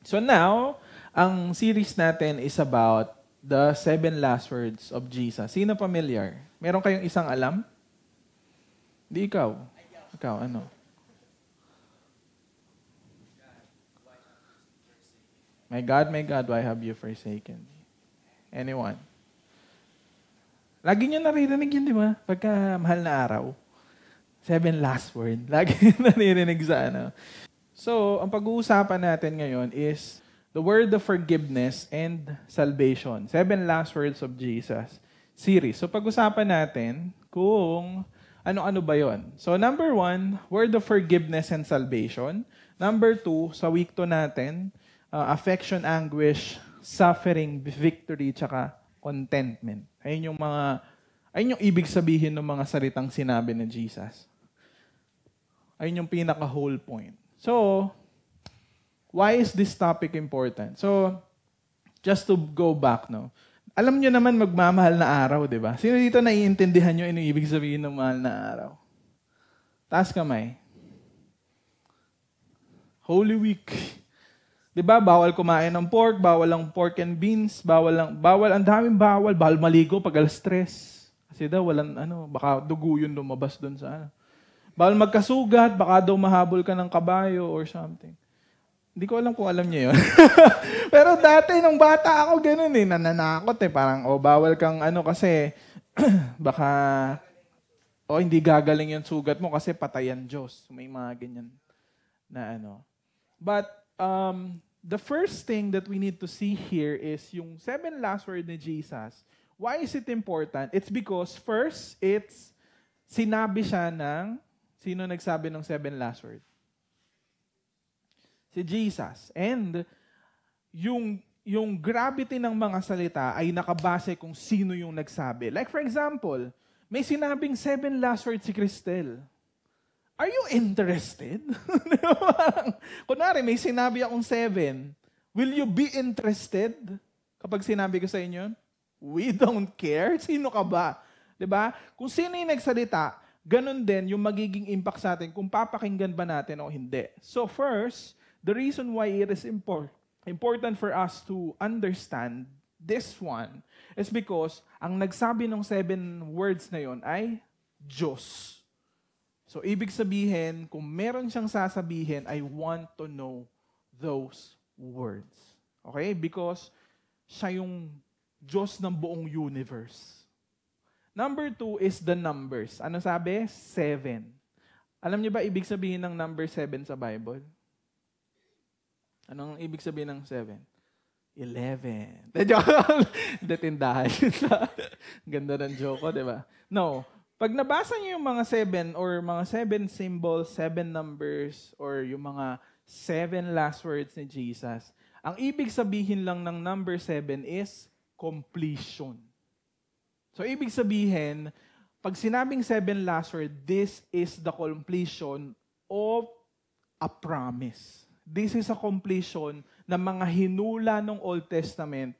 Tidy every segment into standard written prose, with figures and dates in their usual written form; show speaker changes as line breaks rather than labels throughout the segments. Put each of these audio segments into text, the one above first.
So now, ang series natin is about the 7 last words of Jesus. Sino familiar? Meron kayong isang alam? Di ikaw. Ikaw, ano? My God, why have you forsaken me? Anyone? Lagi niyo naririnig yun, di ba? Pagka mahal na araw. 7 last word. Lagi naririnig sa ano. So, ang pag-uusapan natin ngayon is the word of forgiveness and salvation. 7 last words of Jesus series. So, pag-usapan natin kung ano-ano ba yon. So, number 1, word of forgiveness and salvation. Number 2, sa week 2 natin, affection, anguish, suffering, victory, tsaka contentment. Ayun yung ibig sabihin ng mga salitang sinabi ni Jesus. Ayun yung pinaka-whole point. So, why is this topic important? So, just to go back, no? Alam nyo naman magmamahal na araw, di ba? Sino dito naiintindihan nyo yung ibig sabihin ng mahal na araw? Taas kamay. Holy Week. Di ba? Bawal kumain ng pork, bawal ang pork and beans, ang daming bawal maligo pag alas 3. Kasi daw, baka dugo yun lumabas doon sa ano. Bawal magkasugat, baka daw mahabol ka ng kabayo or something. Hindi ko alam kung alam niyo yun. Pero dati, nung bata ako, ganun nananakot Parang, bawal kang kasi, baka, hindi gagaling yung sugat mo kasi patayan Diyos. May mga ganyan na But, the first thing that we need to see here is yung 7 last word ni Jesus. Why is it important? It's because first, sinabi siya ng, sino nagsabi ng 7 last word? Si Jesus. And yung gravity ng mga salita ay nakabase kung sino yung nagsabi. Like for example, may sinabing 7 last word si Cristel. Are you interested? Kunwari, may sinabi akong 7. Will you be interested kapag sinabi ko sa inyo? We don't care. Sino ka ba? Diba? Kung sino yung nagsalita, ganun din yung magiging impact sa atin kung papakinggan ba natin o hindi. So first, the reason why it is important for us to understand this one is because ang nagsabi ng 7 words na yon ay Diyos. So ibig sabihin, kung meron siyang sasabihin, I want to know those words. Okay? Because siya yung Diyos ng buong universe. Number 2 is the numbers. Ano sabi? 7. Alam niyo ba ibig sabihin ng number 7 sa Bible? Anong ibig sabihin ng 7? 11. Hindi tindahan. Ganda ng joke ko, di ba? No. Pag nabasa niyo yung mga 7 or mga 7 symbols, 7 numbers, or yung mga 7 last words ni Jesus, ang ibig sabihin lang ng number 7 is completion. So, ibig sabihin, pag sinabing 7 last word, this is the completion of a promise. This is a completion ng mga hinula ng Old Testament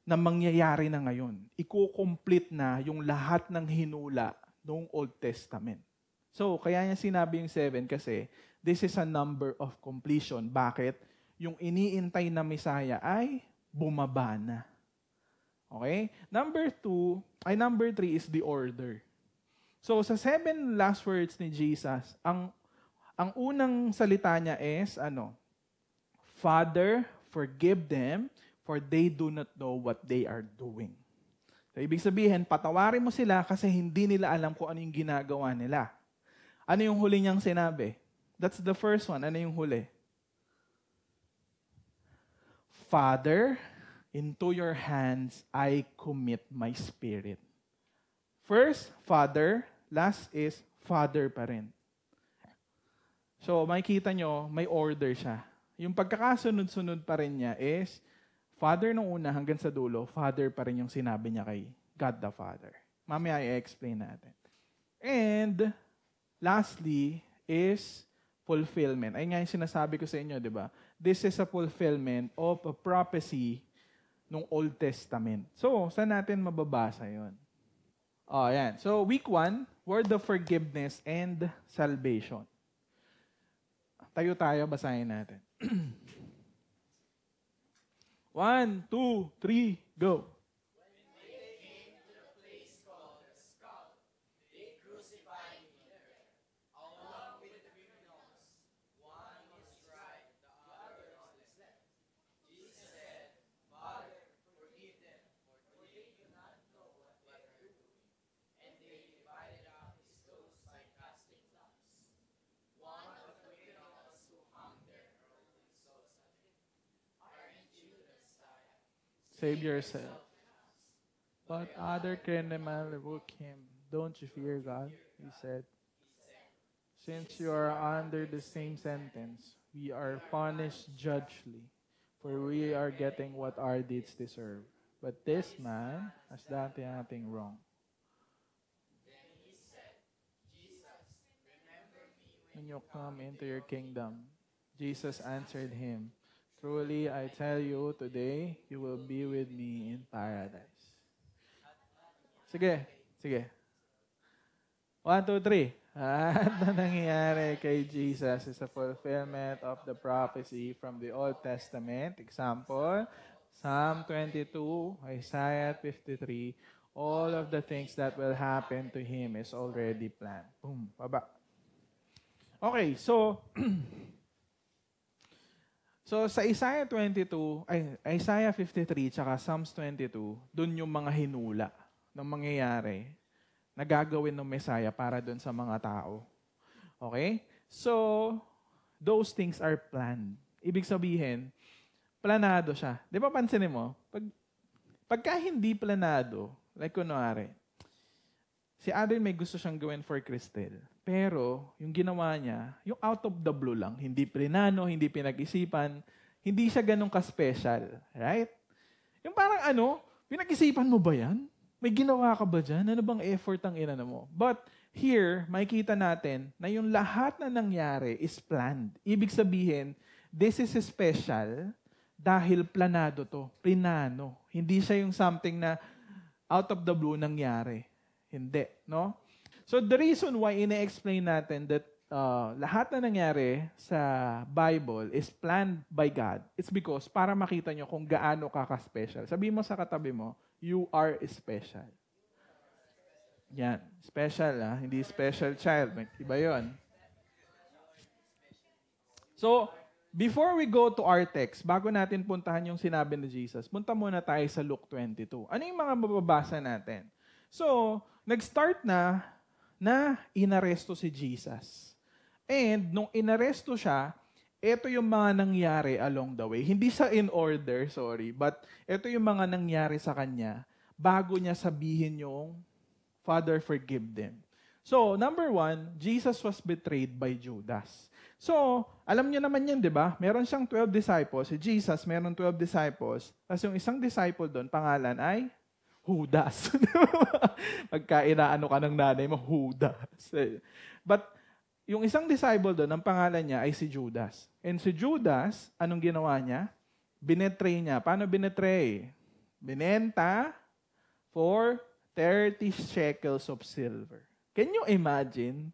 na mangyayari na ngayon. Iko-complete na yung lahat ng hinula ng Old Testament. So, kaya niya sinabi yung 7 kasi this is a number of completion. Bakit? Yung iniintay na Messiah ay bumaba na. Okay? Number 3 is the order. So, sa 7 last words ni Jesus, ang unang salita niya is, Father, forgive them, for they do not know what they are doing. So, ibig sabihin, patawarin mo sila kasi hindi nila alam kung ano yung ginagawa nila. Ano yung huli niyang sinabi? That's the first one. Ano yung huli? Father, into your hands I commit my spirit. First, Father. Last is Father pa rin. So, makikita nyo, may order siya. Yung pagkakasunod-sunod pa rin niya is, Father nung una hanggang sa dulo, Father pa rin yung sinabi niya kay God the Father. Mamaya i-explain natin. And, lastly, is fulfillment. Ay nga yung sinasabi ko sa inyo, di ba? This is a fulfillment of a prophecy nung Old Testament. So, saan natin mababasa yon? Yan. So, week 1, word of forgiveness and salvation. Tayo, basahin natin. 1, 2, 3, go. Save yourself. But other criminal rebuke him. Don't you fear God? He said. Since you are under the same sentence, we are punished justly, for we are getting what our deeds deserve. But this man has done nothing wrong. When you come into your kingdom, Jesus answered him, truly I tell you, today you will be with me in paradise. Sige, sige. 1, 2, 3. At na nangyayari kay Jesus is a fulfillment of the prophecy from the Old Testament. Example, Psalm 22, Isaiah 53. All of the things that will happen to him is already planned. Boom, baba. Okay, so sa Isaiah 53, tsaka Psalms 22, dun yung mga hinula ng mangyayari na gagawin ng Messiah para dun sa mga tao. Okay? So, those things are planned. Ibig sabihin, planado siya. Di ba pansinin mo? Pagka hindi planado, like kunwari, si Adel may gusto siyang gawin for Cristel. Pero, yung ginawa niya, yung out of the blue lang, hindi plinano, hindi pinag-isipan, hindi siya ganun ka-special. Right? Yung parang pinag-isipan mo ba yan? May ginawa ka ba dyan? Ano bang effort ang inano mo? But here, makikita natin na yung lahat na nangyari is planned. Ibig sabihin, this is special dahil planado to. Plinano. Hindi siya yung something na out of the blue nangyari. Hindi. No? So the reason why ine-explain natin that lahat na nangyari sa Bible is planned by God, it's because para makita nyo kung gaano ka-special. Sabi mo sa katabi mo, you are special. Yan. Special, hindi special child. Iba yun. So, before we go to our text, bago natin puntahan yung sinabi ni Jesus, punta muna tayo sa Luke 22. Ano yung mga mababasa natin? So, nag-start na inaresto si Jesus. And nung inaresto siya, ito yung mga nangyari along the way. Hindi sa in order, but ito yung mga nangyari sa kanya bago niya sabihin yung, Father, forgive them. So, number 1, Jesus was betrayed by Judas. So, alam niyo naman yan, di ba? Meron siyang 12 disciples. Si Jesus, meron 12 disciples. Tapos yung isang disciple doon, pangalan ay Judas. Pagka inaano ka ng nanay mo, Judas. But, yung isang disciple doon, ang pangalan niya ay si Judas. And si Judas, anong ginawa niya? Binetray niya. Paano binetray? Binenta for 30 shekels of silver. Can you imagine?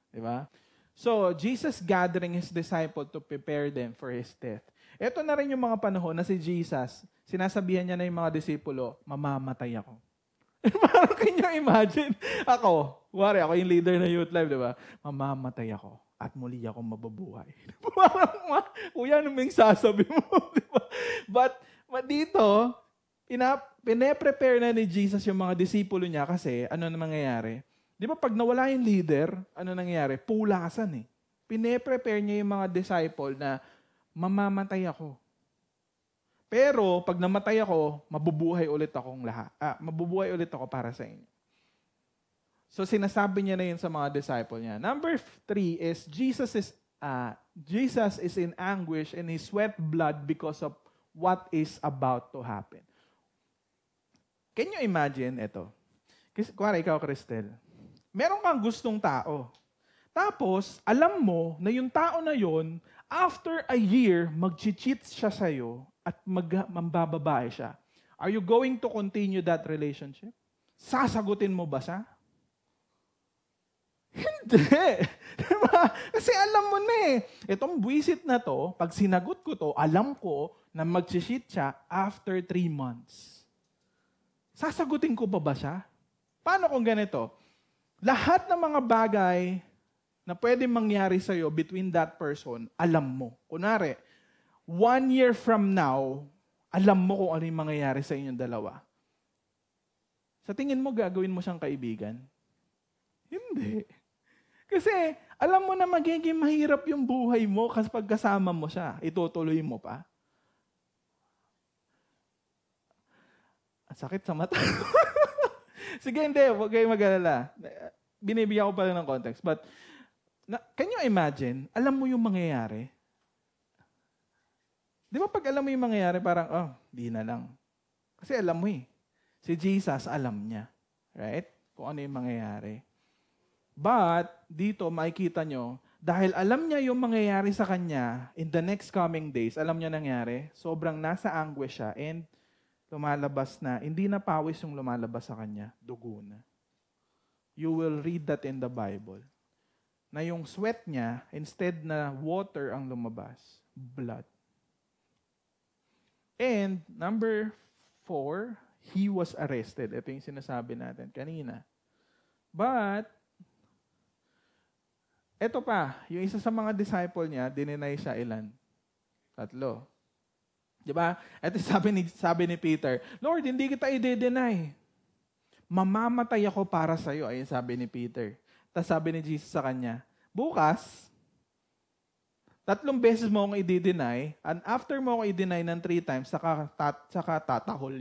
Diba? So, Jesus gathering His disciple to prepare them for His death. Ito na rin yung mga panahon na si Jesus, sinasabihan niya na yung mga disipulo, mamamatay ako. Parang can you imagine? Ako yung leader na Youth Life, di ba? Mamamatay ako at muli ako mababuhay. Parang, kuya, ano yung sasabi mo? Diba? But dito, pine-prepare na ni Jesus yung mga disipulo niya kasi ano na mangyayari? Di ba pag nawala yung leader, ano nangyayari? Pulasan eh. Pine-prepare niya yung mga disciple na mamamatay ako. Pero pag namatay ako, mabubuhay ulit akong lahat. Mabubuhay ulit ako para sa inyo. So sinasabi niya na yun sa mga disciple niya. Number 3 is Jesus is in anguish and he sweat blood because of what is about to happen. Can you imagine ito? Kuwari ikaw, Cristel. Meron kang gustong tao. Tapos, alam mo na yung tao na yon, after a year, mag-cheat siya sa'yo at mambababae siya. Are you going to continue that relationship? Sasagutin mo ba siya? Hindi. Diba? Kasi alam mo na eh. Itong buwisit na to, pag sinagot ko to, alam ko na mag-cheat siya after 3 months. Sasagutin ko pa ba siya? Paano kung ganito? Lahat ng mga bagay na pwede mangyari sa'yo between that person, alam mo. Kunwari, 1 year from now, alam mo kung ano yung mangyayari sa inyong dalawa. Sa tingin mo, gagawin mo siyang kaibigan? Hindi. Kasi, alam mo na magiging mahirap yung buhay mo kasi pagkasama mo siya, itutuloy mo pa. Ang sakit sa mata. Sige, hindi. Huwag kayong mag-alala. Binibigyan ko pa rin ng context. But, can you imagine, alam mo yung mangyayari? Di ba pag alam mo yung mangyayari, parang, di na lang. Kasi alam mo eh. Si Jesus, alam niya. Right? Kung ano yung mangyayari. But, dito, makikita nyo, dahil alam niya yung mangyayari sa kanya, in the next coming days, alam niya nangyari, sobrang nasa anguish siya, and lumalabas na, hindi na pawis yung lumalabas sa kanya, dugo na. You will read that in the Bible. Na yung sweat niya, instead na water ang lumabas, blood. And, number 4, he was arrested. Ito yung sinasabi natin kanina. But, ito pa, yung isa sa mga disciple niya, dininay siya ilan? 3. Diba? Ito sabi ni Peter, Lord, hindi kita i-deny. Mamamatay ako para sa'yo. Ayun sabi ni Peter. Tapos sabi ni Jesus sa kanya, bukas, 3 beses mo akong i-deny, and after mo ako i-deny ng 3 times, saka tatahol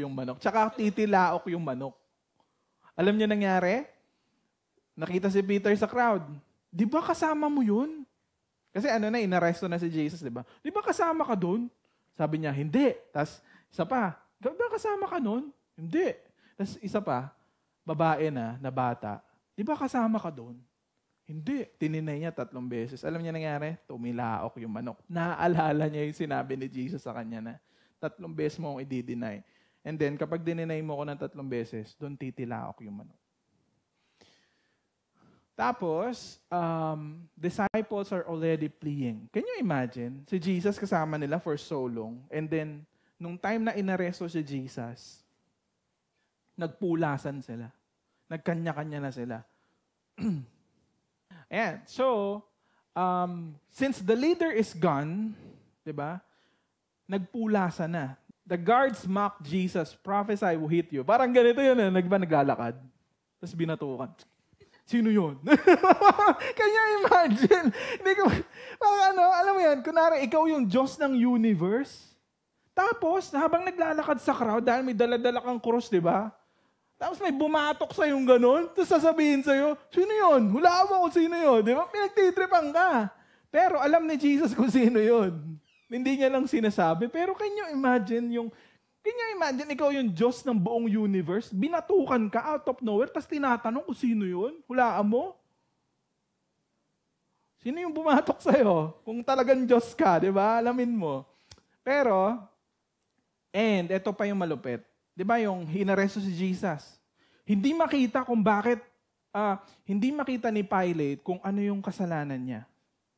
yung manok. Tsaka titilaok yung manok. Alam niyo nangyari? Nakita si Peter sa crowd. Di ba kasama mo yun? Kasi inaresto na si Jesus, di ba? Di ba kasama ka doon? Sabi niya, hindi. Tapos, isa pa, di ba kasama ka doon? Hindi. Tapos, isa pa, babae na bata. Di ba kasama ka doon? Hindi. Tininay niya 3 beses. Alam niya nangyari? Tumilaok yung manok. Naaalala niya yung sinabi ni Jesus sa kanya na 3 beses mo akong i-deny. And then, kapag dininay mo ko ng 3 beses, doon titilaok yung manok. Tapos, disciples are already fleeing. Can you imagine? Si Jesus kasama nila for so long. And then, nung time na inaresto si Jesus, nagpulasan sila. Nagkanya-kanya na sila. Ayan. So, since the leader is gone, di ba? Nagpulasan na. The guards mocked Jesus, prophesy will hit you. Parang ganito yun, naglalakad. Tapos binatukan. Sino yun? Can you imagine? Alam mo yan, kunwari ikaw yung Diyos ng universe. Tapos, habang naglalakad sa crowd, dahil may dala-dala kang krus, di ba? Tapos may bumatok sa yung ganun, tapos sasabihin sa'yo, sino yun? Hulaan mo kung sino yun. Di ba? Pinagtitripan ka. Pero alam ni Jesus kung sino yun. Hindi niya lang sinasabi. Pero can you imagine ikaw yung Diyos ng buong universe, binatukan ka out of nowhere, tapos tinatanong kung sino yun? Hulaan mo? Sino yung bumatok sa'yo? Kung talagang Diyos ka, di ba? Alamin mo. Pero, and ito pa yung malupit. Di ba yung inaresto si Jesus? Hindi makita kung bakit, hindi makita ni Pilate kung ano yung kasalanan niya.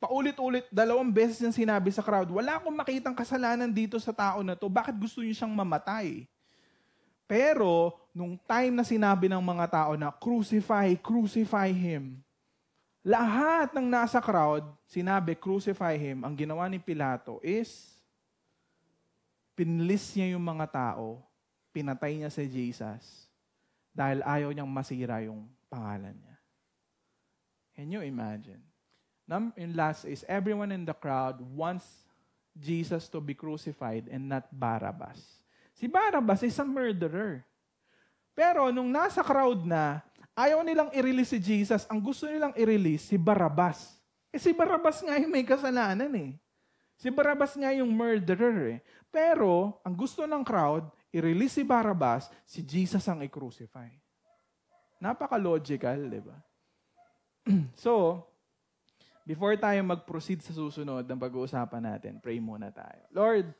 Paulit-ulit, 2 beses niyang sinabi sa crowd, wala akong makitang kasalanan dito sa tao na to. Bakit gusto niyo siyang mamatay? Pero, nung time na sinabi ng mga tao na, crucify him. Lahat ng nasa crowd, sinabi, crucify him. Ang ginawa ni Pilato is, pinlis niya yung mga tao, pinatay niya si Jesus, dahil ayaw niyang masira yung pangalan niya. Can you imagine? In last is, everyone in the crowd wants Jesus to be crucified and not Barabbas. Si Barabbas is a murderer. Pero nung nasa crowd na, ayaw nilang i-release si Jesus, ang gusto nilang i-release si Barabbas. Si Barabbas nga yung may kasalanan eh. Si Barabbas nga yung murderer eh. Pero, ang gusto ng crowd, i-release si Barabbas, si Jesus ang i-crucify. Napaka-logical, di ba? So, before tayo mag-proceed sa susunod ng pag-uusapan natin, pray muna tayo. Lord,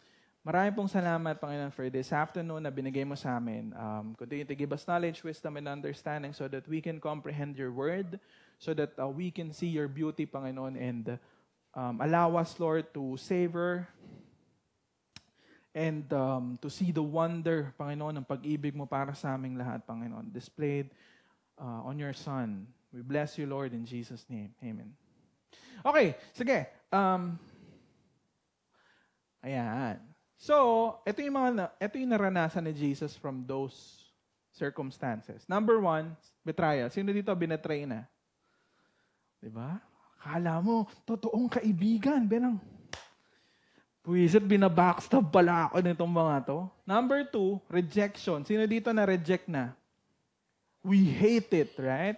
marami pong salamat, Panginoon, for this afternoon na binigay mo sa amin. Continue to give us knowledge, wisdom, and understanding so that we can comprehend your word, so that we can see your beauty, Panginoon, and allow us, Lord, to savor And to see the wonder, Panginoon, ng pag-ibig mo para sa aming lahat, Panginoon, displayed on your Son. We bless you, Lord, in Jesus' name. Amen. Okay, sige. Ayan. So, ito yung naranasan ni Jesus from those circumstances. Number 1, betrayal. Sino dito binetray na? Diba? Kala mo, totoong kaibigan. Bilang, puwisit, binabackstab pala ako nitong mga to. Number 2, rejection. Sino dito na reject na? We hate it, right?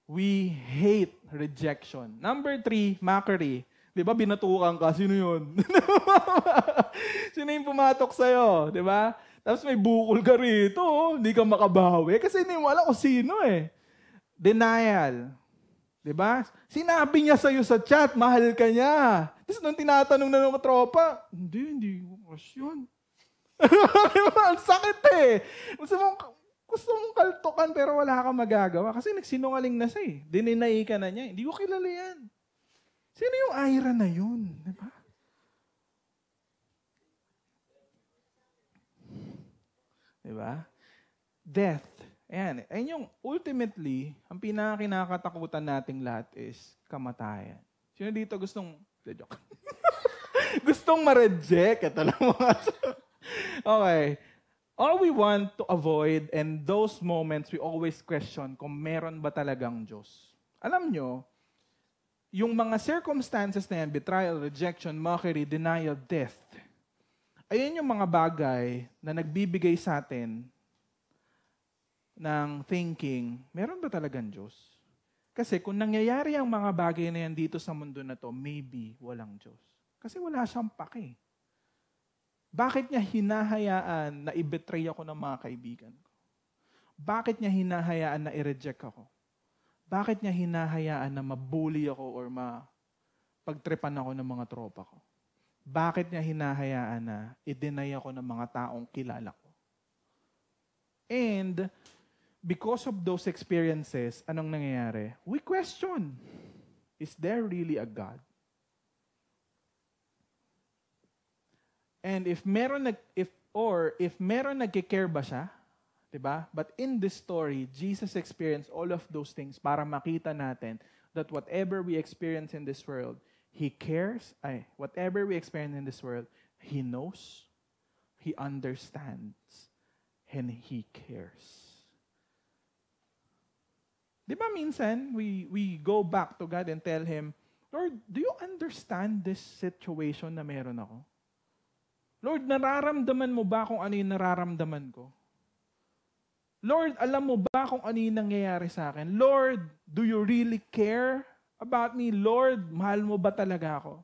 We hate rejection. Number 3, mockery. Di ba, binatukan ka? Sino yun? Sino yung pumatok sa'yo? Di ba? Tapos may bukol ka rito. Hindi ka makabawi. Kasi hindi mo alam kung sino eh. Denial. Di ba? Sinabi niya sa'yo sa chat, mahal ka niya. Tapos nung tinatanong na ng tropa, hindi ko crush yun. Ang sakit eh. Gusto mong kaltokan pero wala kang magagawa. Kasi nagsinungaling na siya eh. Dininay ka na niya. Hindi ko kilala yan. Sino yung Ira na yun? Diba? Diba? Death. Ayan. Ayan yung ultimately, ang pinakakinakatakutan nating lahat is kamatayan. Sino dito gustong, joke. Gustong ma-reject? Ito lang mga. Okay. All we want to avoid, and those moments we always question kung meron ba talagang Diyos. Alam nyo, yung mga circumstances na yan, betrayal, rejection, mockery, denial, death, ayun yung mga bagay na nagbibigay sa atin ng thinking, meron ba talagang Diyos? Kasi kung nangyayari ang mga bagay na yan dito sa mundo na to, maybe walang Diyos. Kasi wala siyang pake. Bakit niya hinahayaan na i-betray ako ng mga kaibigan ko? Bakit niya hinahayaan na i-reject ako? Bakit niya hinahayaan na mabully ako or pagtripan ako ng mga tropa ko? Bakit niya hinahayaan na i-deny ako ng mga taong kilala ko? And because of those experiences, anong nangyayari? We question, is there really a God? And if meron nagki-care ba siya, 'di ba? But in this story, Jesus experienced all of those things para makita natin that whatever we experience in this world, He cares. Whatever we experience in this world, He knows, He understands, and He cares. 'Di ba minsan we go back to God and tell Him, Lord, do you understand this situation na meron ako? Lord, nararamdaman mo ba kung ano yung nararamdaman ko? Lord, alam mo ba kung ano yung nangyayari sa akin? Lord, do you really care about me? Lord, mahal mo ba talaga ako?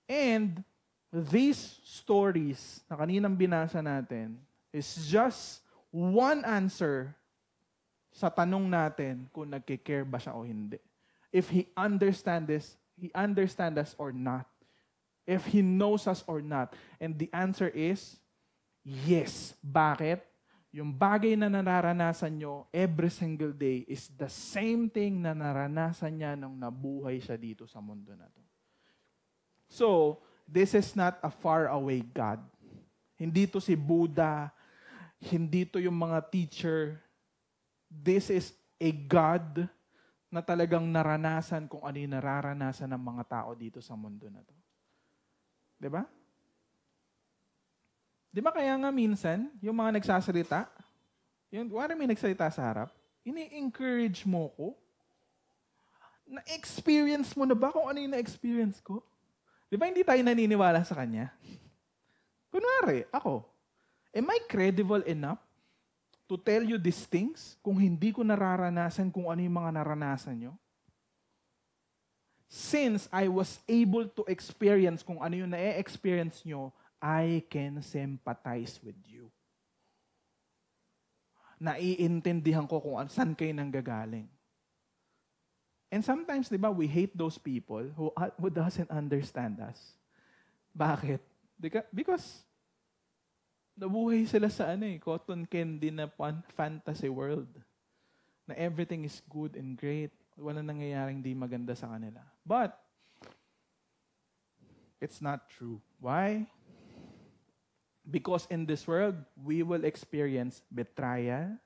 And these stories na kaninang binasa natin is just one answer sa tanong natin kung nagkikare ba siya o hindi. If He understands us or not. If He knows us or not. And the answer is, yes. Bakit? Yung bagay na nararanasan nyo every single day is the same thing na naranasan niya nung nabuhay siya dito sa mundo na to. So, this is not a faraway God. Hindi to si Buddha. Hindi to yung mga teacher. This is a God na talagang naranasan kung ano yung nararanasan ng mga tao dito sa mundo na to. Diba? Diba kaya nga minsan, yung mga nagsasalita, yung may nagsalita sa harap, ini-encourage mo ko? Na-experience mo na ba kung ano yung na-experience ko? Diba hindi tayo naniniwala sa kanya? Kunwari, ako, am I credible enough to tell you these things kung hindi ko nararanasan kung ano yung mga naranasan nyo? Since I was able to experience kung ano yung na-experience nyo, I can sympathize with you. Naiintindihan ko kung saan kayo nanggagaling. And sometimes, di ba, we hate those people who doesn't understand us. Bakit? Because nabuhay sila sa cotton candy na fantasy world. Na everything is good and great. Wala nangyayaring di maganda sa kanila. But, it's not true. Why? Because in this world, we will experience betrayal,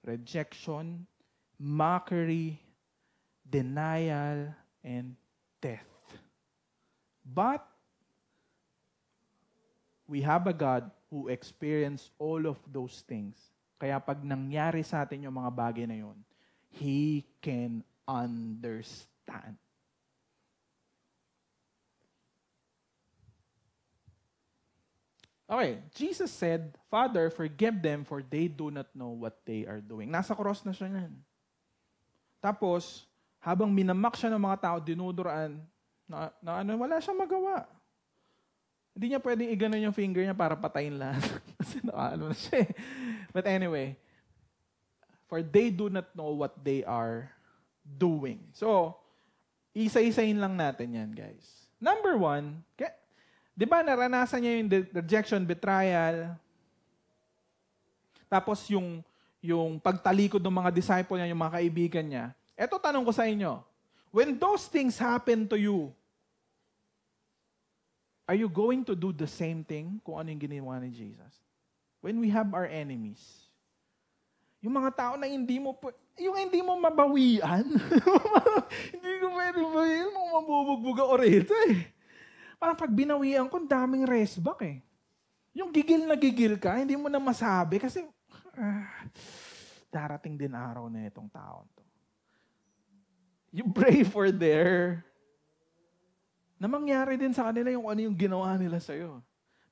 rejection, mockery, denial, and death. But we have a God who experienced all of those things. Kaya pag nangyari sa atin yung mga bagay na yun, He can understand. Okay, Jesus said, Father, forgive them for they do not know what they are doing. Nasa cross na siya yan. Tapos, habang minamak siya ng mga tao, dinuduraan, wala siyang magawa. Hindi niya pwedeng iganon yung finger niya para patayin lahat. Kasi na siya eh. But anyway, for they do not know what they are doing. So, isa-isayin lang natin yan, guys. Number 1, di ba naranasan niya yung rejection, betrayal, tapos yung pagtalikod ng mga disciple niya, yung mga kaibigan niya. Eto tanong ko sa inyo, when those things happen to you, are you going to do the same thing kung ano yung ginawa ni Jesus? When we have our enemies, yung mga tao na hindi mo mabawian, hindi ko pwede bawian, mabubugbog ako rito eh. Parang pag binawian ko, daming resback eh. Yung gigil na gigil ka, hindi mo na masabi kasi darating din araw na itong taon to. You pray for na mangyari din sa kanila yung ano yung ginawa nila sa'yo.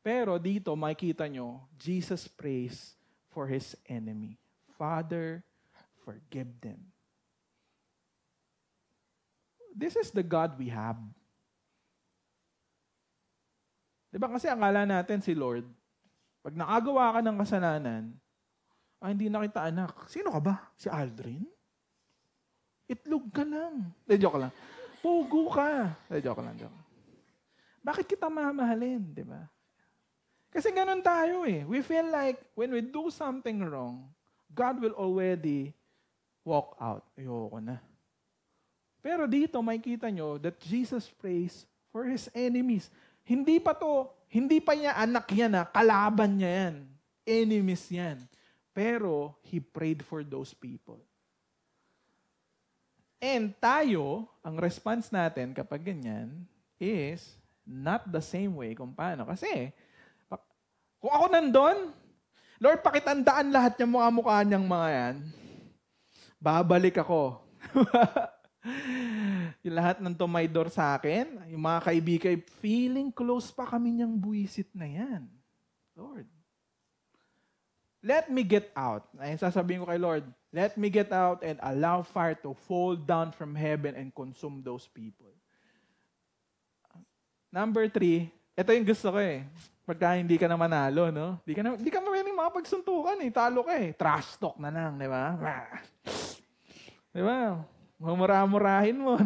Pero dito, makikita nyo, Jesus prays for His enemy. Father, forgive them. This is the God we have. Diba kasi akala natin si Lord, pag nakagawa ka ng kasalanan, hindi na kita anak. Sino ka ba? Si Aldrin? Itlog ka lang. Joke lang. Pugo ka. Joke lang. Bakit kita mamahalin? Diba? Kasi ganun tayo eh. We feel like when we do something wrong, God will already walk out. Ayoko na. Pero dito, makikita nyo that Jesus prays for His enemies. Hindi pa niya anak yan, kalaban niya yan. Enemies yan. Pero, He prayed for those people. And tayo, ang response natin kapag ganyan, is not the same way kung paano. Kasi, kung ako nandun, Lord, pakitandaan lahat yung mga mukha niyang mga yan. Babalik ako. Yung lahat ng tumaydor sa akin, yung mga kaibigan, feeling close pa kami niyang buwisit na yan. Lord, let me get out. Ay, sasabihin ko kay Lord, let me get out and allow fire to fall down from heaven and consume those people. Number 3, ito yung gusto ko eh. Pagka hindi ka na manalo, no? Hindi ka pwedeng makapagsuntukan eh. Talo ka eh. Trash talk na lang, di ba? Di ba? Mamura-murahin mo.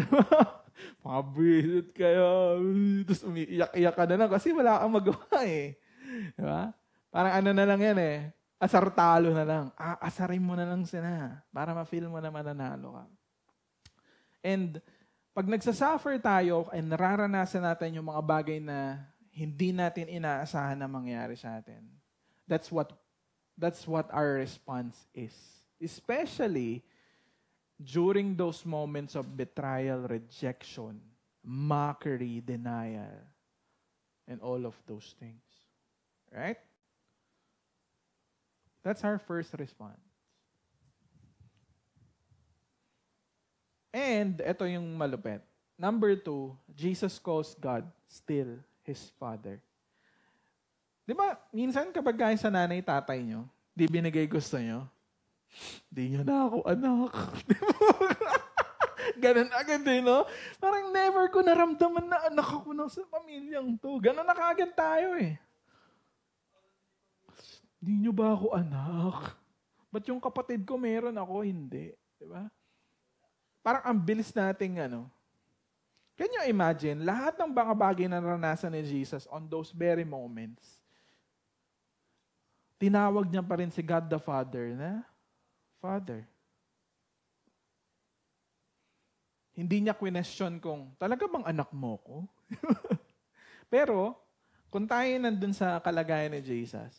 Mga visit kayo. Tapos umiiyak-iyak ka na lang kasi wala kang magawa eh. Diba? Parang ano na lang yan eh. Asar talo na lang. Asarin mo na lang sila para ma-feel mo na mananalo ka. And pag nagsasuffer tayo and nararanasan natin yung mga bagay na hindi natin inaasahan na mangyari sa atin, that's what our response is. Especially during those moments of betrayal, rejection, mockery, denial, and all of those things. Right? That's our first response. And ito yung malupit. Number 2, Jesus calls God still His Father. Di ba, minsan kapag kayo sa nanay, tatay nyo, di binigay gusto nyo, di nyo na ako anak. Ganun agad eh, no? Parang never ko naramdaman na anak ako na sa pamilyang to. Ganun na kaagad tayo eh. Di nyo ba ako anak? Ba't yung kapatid ko meron ako, hindi? Diba? Parang ang bilis nating Can you imagine, lahat ng mga bagay na naranasan ni Jesus on those very moments, tinawag niya pa rin si God the Father na Father. Hindi niya question kung, talaga bang anak mo ko? Pero, Kung tayo nandun sa kalagayan ni Jesus,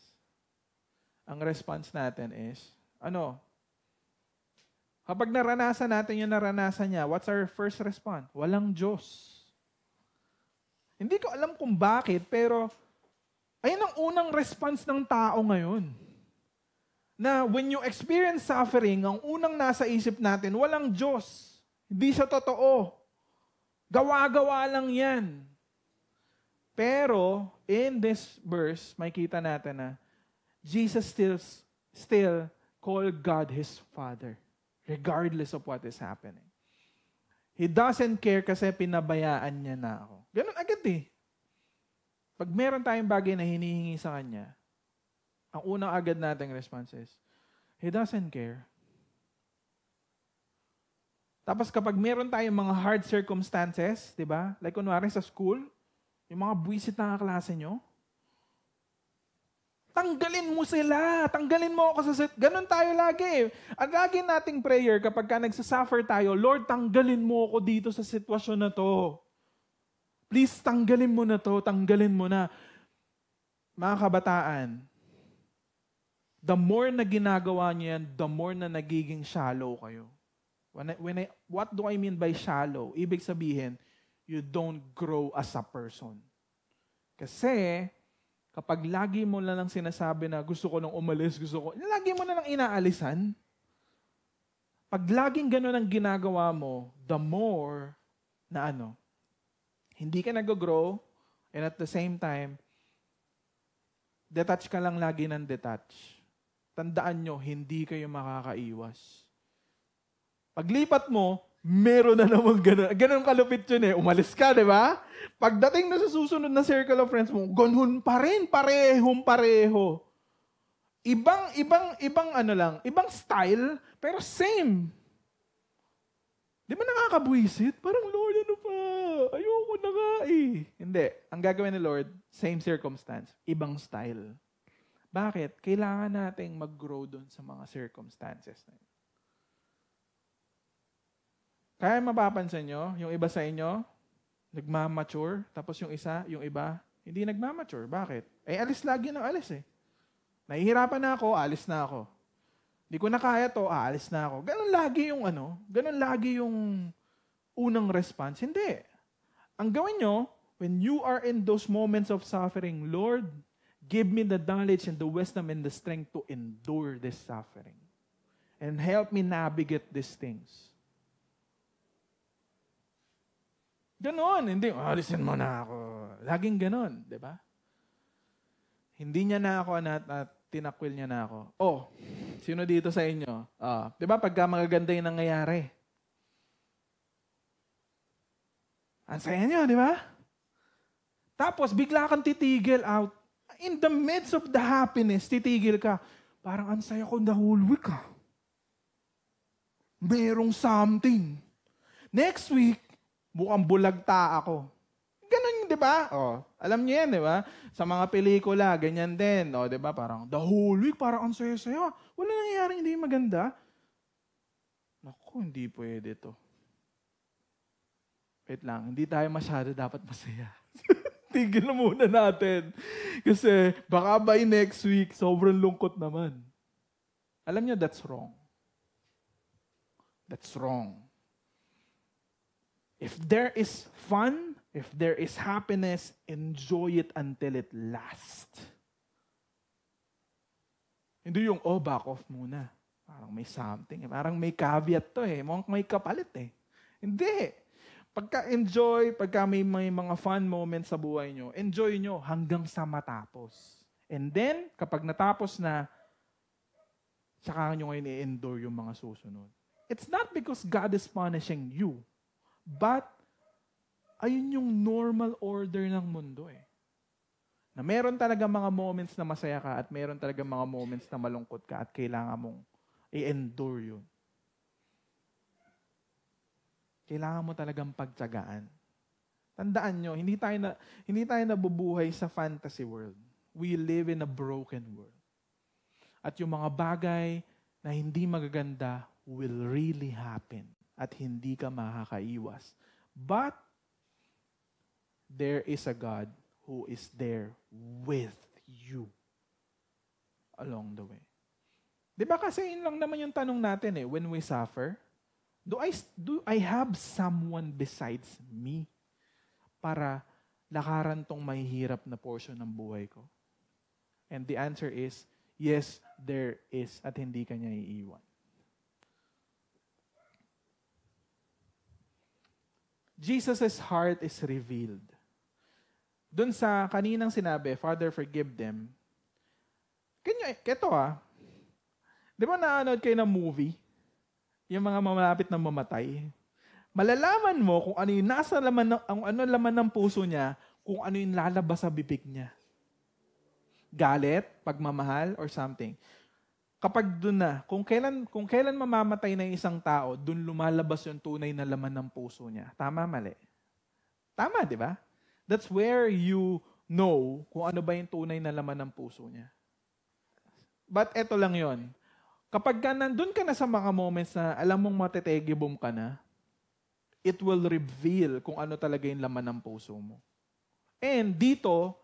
ang response natin is, kapag naranasan natin yung naranasan niya, what's our first response? Walang Diyos. Hindi ko alam kung bakit, pero ayun ang unang response ng tao ngayon. Na when you experience suffering, ang unang nasa isip natin, walang Diyos. Hindi siya totoo. Gawa-gawa lang yan. Pero, in this verse, makita natin na Jesus still call God His Father, regardless of what is happening. He doesn't care kasi pinabayaan niya na ako. Ganun agad eh. Pag meron tayong bagay na hinihingi sa Kanya, ang unang agad nating response is, He doesn't care. Tapos kapag meron tayong mga hard circumstances, di ba? Like kunwari sa school, yung mga buwisit na kaklase nyo, tanggalin mo sila. Tanggalin mo ako sa Ganon tayo lagi. Ang lagi nating prayer kapag ka nagsasuffer tayo, Lord, tanggalin mo ako dito sa sitwasyon na to. Please, tanggalin mo na to. Tanggalin mo na. Mga kabataan, the more na ginagawa niyo yan, the more na nagiging shallow kayo. What do I mean by shallow? Ibig sabihin, you don't grow as a person. Kasi, kapag lagi mo na lang sinasabi na gusto ko nang umalis, lagi mo na lang inaalisan. Pag laging gano'n ang ginagawa mo, the more na hindi ka nag-grow, and at the same time, detach ka lang lagi ng detach. Tandaan nyo, hindi kayo makakaiwas. Paglipat mo, meron na naman gano'n. Gano'n kalupit yun eh. Umalis ka, di ba? Pagdating na sa susunod na circle of friends mo, ganun pa rin, pareho. Ibang style, pero same. Di ba nakakabwisit? Parang, Lord, ano pa? Ayoko na nga eh. Hindi. Ang gagawin ni Lord, same circumstance, ibang style. Bakit? Kailangan nating mag-grow dun sa mga circumstances na yun. Kaya mapapansin nyo, yung iba sa inyo, nagmamature, tapos yung iba, hindi nagmamature. Bakit? Alis lagi ng alis eh. Nahihirapan na ako, alis na ako. Hindi ko na kaya to, alis na ako. Ganun lagi yung unang response. Hindi. Ang gawin nyo, when you are in those moments of suffering, Lord, give me the knowledge and the wisdom and the strength to endure this suffering. And help me navigate these things. Ganon, hindi, alisin mo na ako. Laging ganon, di ba? Hindi niya na ako at tinakwil niya na ako. Sino dito sa inyo? Di ba, pagka magaganda yung nangyayari? Ang saya niyo, di ba? Tapos, bigla kang titigil out. In the midst of the happiness, titigil ka. Parang ang saya ko the whole week, Merong something. Next week, mukhang bulagta ako. Ganun, di ba? Alam niyo yan, di ba? Sa mga pelikula, ganyan din. Di ba? Parang the whole week, parang ang saya-saya. Wala nangyayaring hindi maganda. Naku, hindi pwede to. Wait lang, hindi tayo masyado dapat masaya. Tigil na muna natin. Kasi baka by next week, sobrang lungkot naman. Alam niyo, that's wrong. That's wrong. If there is fun, if there is happiness, enjoy it until it lasts. Hindi yung, back off muna. Parang may something. Parang may caveat to eh. May kapalit eh. Hindi. Pagka may mga fun moments sa buhay nyo, enjoy nyo hanggang sa matapos. And then, kapag natapos na, saka nyo ngayon i-endure yung mga susunod. It's not because God is punishing you. But, ayun yung normal order ng mundo eh. Na meron talaga mga moments na masaya ka at meron talaga mga moments na malungkot ka at kailangan mong i-endure yun. Kailangan mo talagang pagtiyagaan. Tandaan nyo, hindi tayo nabubuhay sa fantasy world. We live in a broken world. At yung mga bagay na hindi magaganda will really happen. At hindi ka makakaiwas. But, there is a God who is there with you along the way. Di ba kasi yun lang naman yung tanong natin when we suffer, do I have someone besides me para lakaran tong mahihirap na portion ng buhay ko? And the answer is, yes, there is, at hindi ka niya iiwan. Jesus' heart is revealed. Doon sa kaninang sinabi, Father, forgive them. Ito di ba naanood kayo ng movie? Yung mga malapit na mamatay. Malalaman mo kung ano yung nasa laman laman ng puso niya, kung ano yung lalabas sa bibig niya. Galit, pagmamahal, or something. Kapag doon na, kung kailan mamamatay na isang tao, doon lumalabas yung tunay na laman ng puso niya. Tama, mali? Tama, di ba? That's where you know kung ano ba yung tunay na laman ng puso niya. But eto lang yon. Kapag nandun ka na sa mga moments na alam mong matetegibom ka na, it will reveal kung ano talaga yung laman ng puso mo. And dito,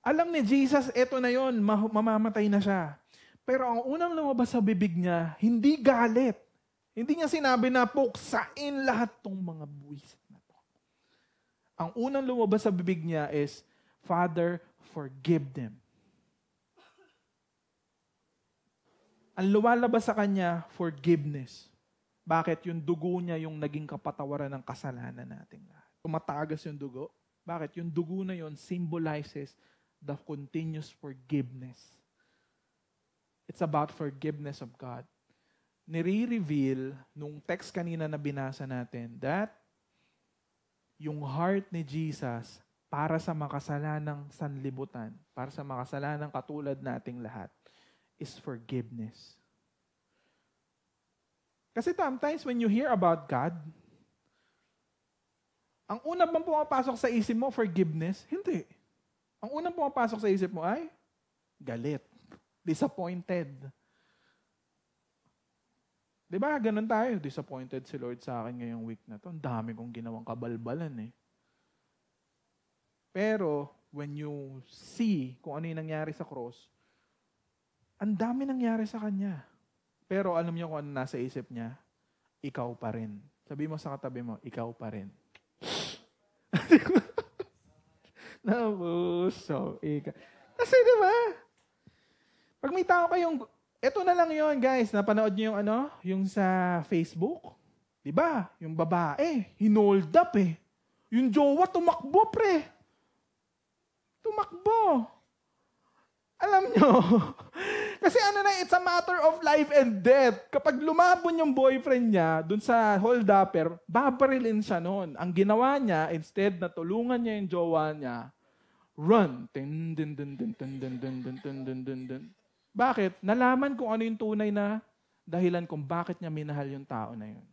alam ni Jesus, eto na yon, mamamatay na siya. Pero ang unang lumabas sa bibig niya, hindi galit. Hindi niya sinabi na puksain lahat tong mga buwisit na to. Ang unang lumabas sa bibig niya is, Father, forgive them. Ang lumalabas sa kanya, forgiveness. Bakit? Yung dugo niya yung naging kapatawaran ng kasalanan nating lahat. Tumatagas yung dugo. Bakit? Yung dugo na yon symbolizes the continuous forgiveness. It's about forgiveness of God. Nire-reveal nung text kanina na binasa natin that yung heart ni Jesus para sa makasalanang sanlibutan, para sa makasalanang katulad nating lahat, is forgiveness. Kasi sometimes when you hear about God, ang unang bang pumapasok sa isip mo, forgiveness? Hindi. Ang unang pumapasok sa isip mo ay galit, disappointed. Diba, ganun tayo. Disappointed si Lord sa akin ngayong week na to. Ang dami kong ginawang kabalbalan Pero, when you see kung ano yung nangyari sa cross, ang dami nangyari sa kanya. Pero alam niyo kung ano nasa isip niya? Ikaw pa rin. Sabi mo sa katabi mo, ikaw pa rin. Kasi diba? Pag may tao kayong, eto na lang yon guys, napanood niyo yung yung sa Facebook. Diba? Yung babae, hinold up Yung jowa, tumakbo pre. Tumakbo. Alam nyo, kasi it's a matter of life and death. Kapag lumabon yung boyfriend niya dun sa hold-upper, babarilin siya noon. Ang ginawa niya, instead na tulungan niya yung jowa niya, run. Bakit? Nalaman kung ano yung tunay na dahilan kung bakit niya minahal yung tao na yun.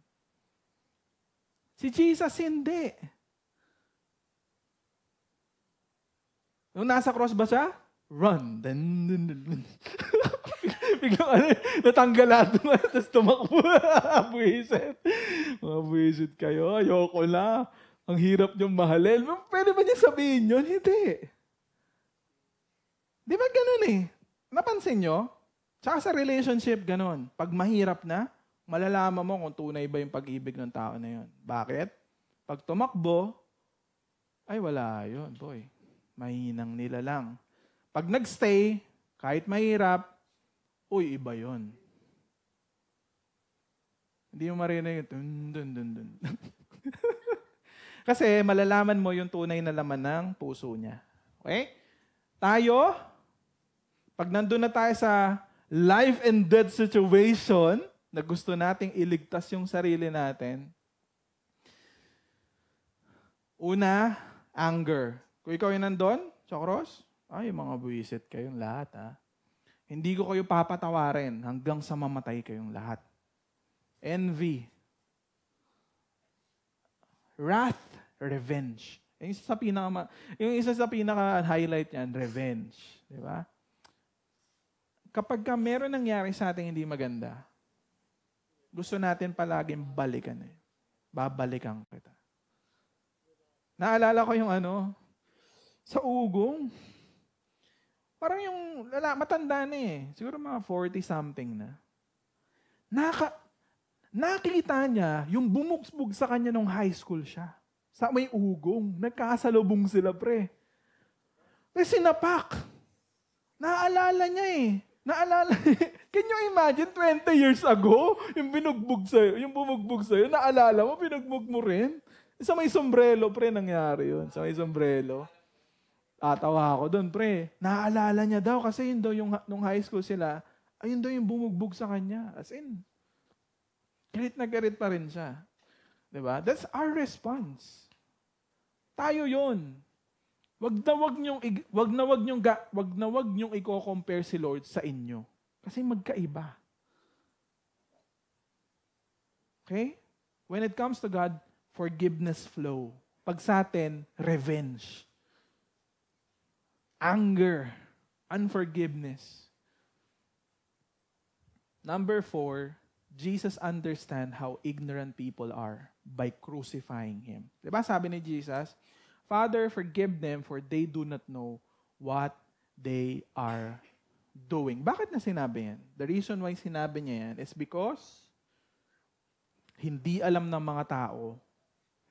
Si Jesus hindi. Nung nasa cross ba siya? Run. Biglang natanggal lahat naman, tapos tumakbo. Buwisit. Mga buwisit kayo. Ayoko na. Ang hirap niyong mahalin. Pwede ba niya sabihin yun? Hindi. Di ba ganun Napansin nyo? Tsaka sa relationship, ganun. Pag mahirap na, malalaman mo kung tunay ba yung pag-ibig ng tao na yun. Bakit? Pag tumakbo, ay wala yun, boy. Mahinang nila lang. Pag nagstay, kahit mahirap, uy, iba yun. Hindi mo marinig yun. Kasi malalaman mo yung tunay na laman ng puso niya. Okay? Tayo, pag nandun na tayo sa life and death situation, na gusto nating iligtas yung sarili natin, una, anger. Kung ikaw yung nandun, sa cross, ay, mga buwisit kayong lahat, Hindi ko kayo papatawarin hanggang sa mamatay kayong lahat. Envy. Wrath. Revenge. Yung isa sa pinaka-highlight niyan, revenge. Di ba? Kapag meron nangyari sa ating hindi maganda, gusto natin palaging balikan Babalikan kita. Naalala ko yung Sa ugong. Parang yung matanda na eh. Siguro mga 40-something na. Nakita niya yung bumugsbog sa kanya nung high school siya. Sa may ugong. Nagkasalubong sila, pre. Kasi sinapak. Naalala niya eh. Can you imagine 20 years ago, yung binugbog sa'yo, yung bumugbog sa'yo, naalala mo, binugbog mo rin? Sa may sombrero, pre, nangyari yun. Sa may sombrero. Tatawa ako doon, pre. Naalala niya daw kasi yun daw yung nung high school sila, ayun daw yung bumugbog sa kanya. As in, galit na galit pa rin siya. 'Di ba? That's our response. Tayo 'yon. Wag na wag niyong i-compare si Lord sa inyo kasi magkaiba. Okay? When it comes to God, forgiveness flow. Pag sa atin, revenge. Anger, unforgiveness. Number 4, Jesus understand how ignorant people are by crucifying Him. Diba sabi ni Jesus, Father, forgive them for they do not know what they are doing. Bakit na sinabi yan? The reason why sinabi niya yan is because hindi alam ng mga tao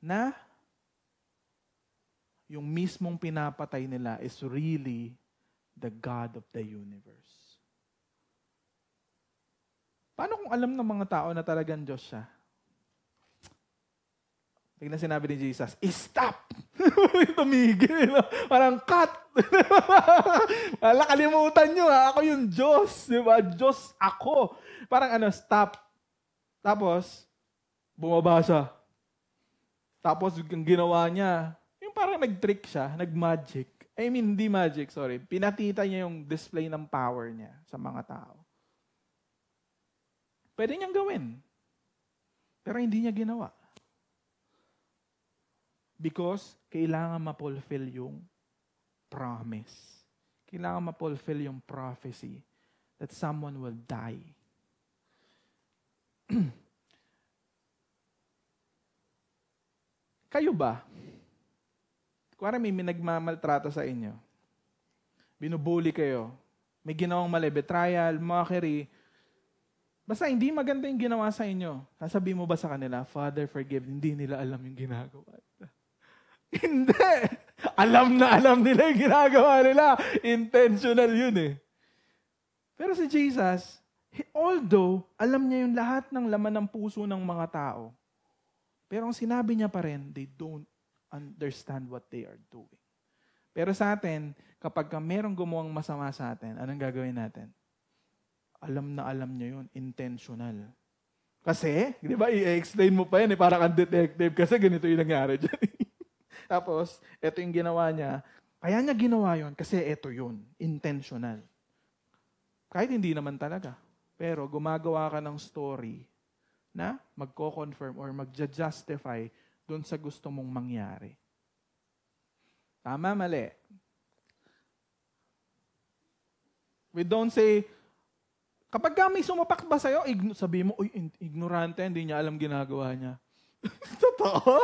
na yung mismong pinapatay nila is really the God of the universe. Paano kung alam ng mga tao na talagang Diyos siya? Tignan sinabi ni Jesus, stop! Tumigil. Parang cut! Kalimutan nyo, ako yung Diyos. Diba? Diyos ako. Parang stop. Tapos, bumaba siya. Tapos, yung ginawa niya, yung parang nag-trick siya, nag-magic. I mean, hindi magic, sorry. Pinatita niya yung display ng power niya sa mga tao. Pwede niyang gawin. Pero hindi niya ginawa. Because kailangan ma-fulfill yung promise. Kailangan ma-fulfill yung prophecy that someone will die. Kayo ba? Kuwari may nagmamaltrato sa inyo. Binubuli kayo. May ginawang mali, betrayal, mockery. Basta hindi maganda yung ginawa sa inyo. Sasabihin mo ba sa kanila, Father, forgive. Hindi nila alam yung ginagawa. Hindi. Alam nila yung ginagawa nila. Intentional yun eh. Pero si Jesus, although alam niya yung lahat ng laman ng puso ng mga tao, pero ang sinabi niya pa rin, they don't understand what they are doing. Pero sa atin, kapag merong gumawang masama sa atin, anong gagawin natin? Alam na alam niya yun. Intentional. Kasi, di ba, i-explain mo pa yan, para kang detective kasi ganito yung nangyari dyan. Tapos, ito yung ginawa niya. Kaya niya ginawa yun kasi ito yun. Intentional. Kahit hindi naman talaga. Pero gumagawa ka ng story na magko-confirm or magja-justify dun sa gusto mong mangyari. Tama, mali. We don't say, kapag may sumapak ba sa'yo, sabihin mo, uy, ignorante, hindi niya alam ginagawa niya. Totoo?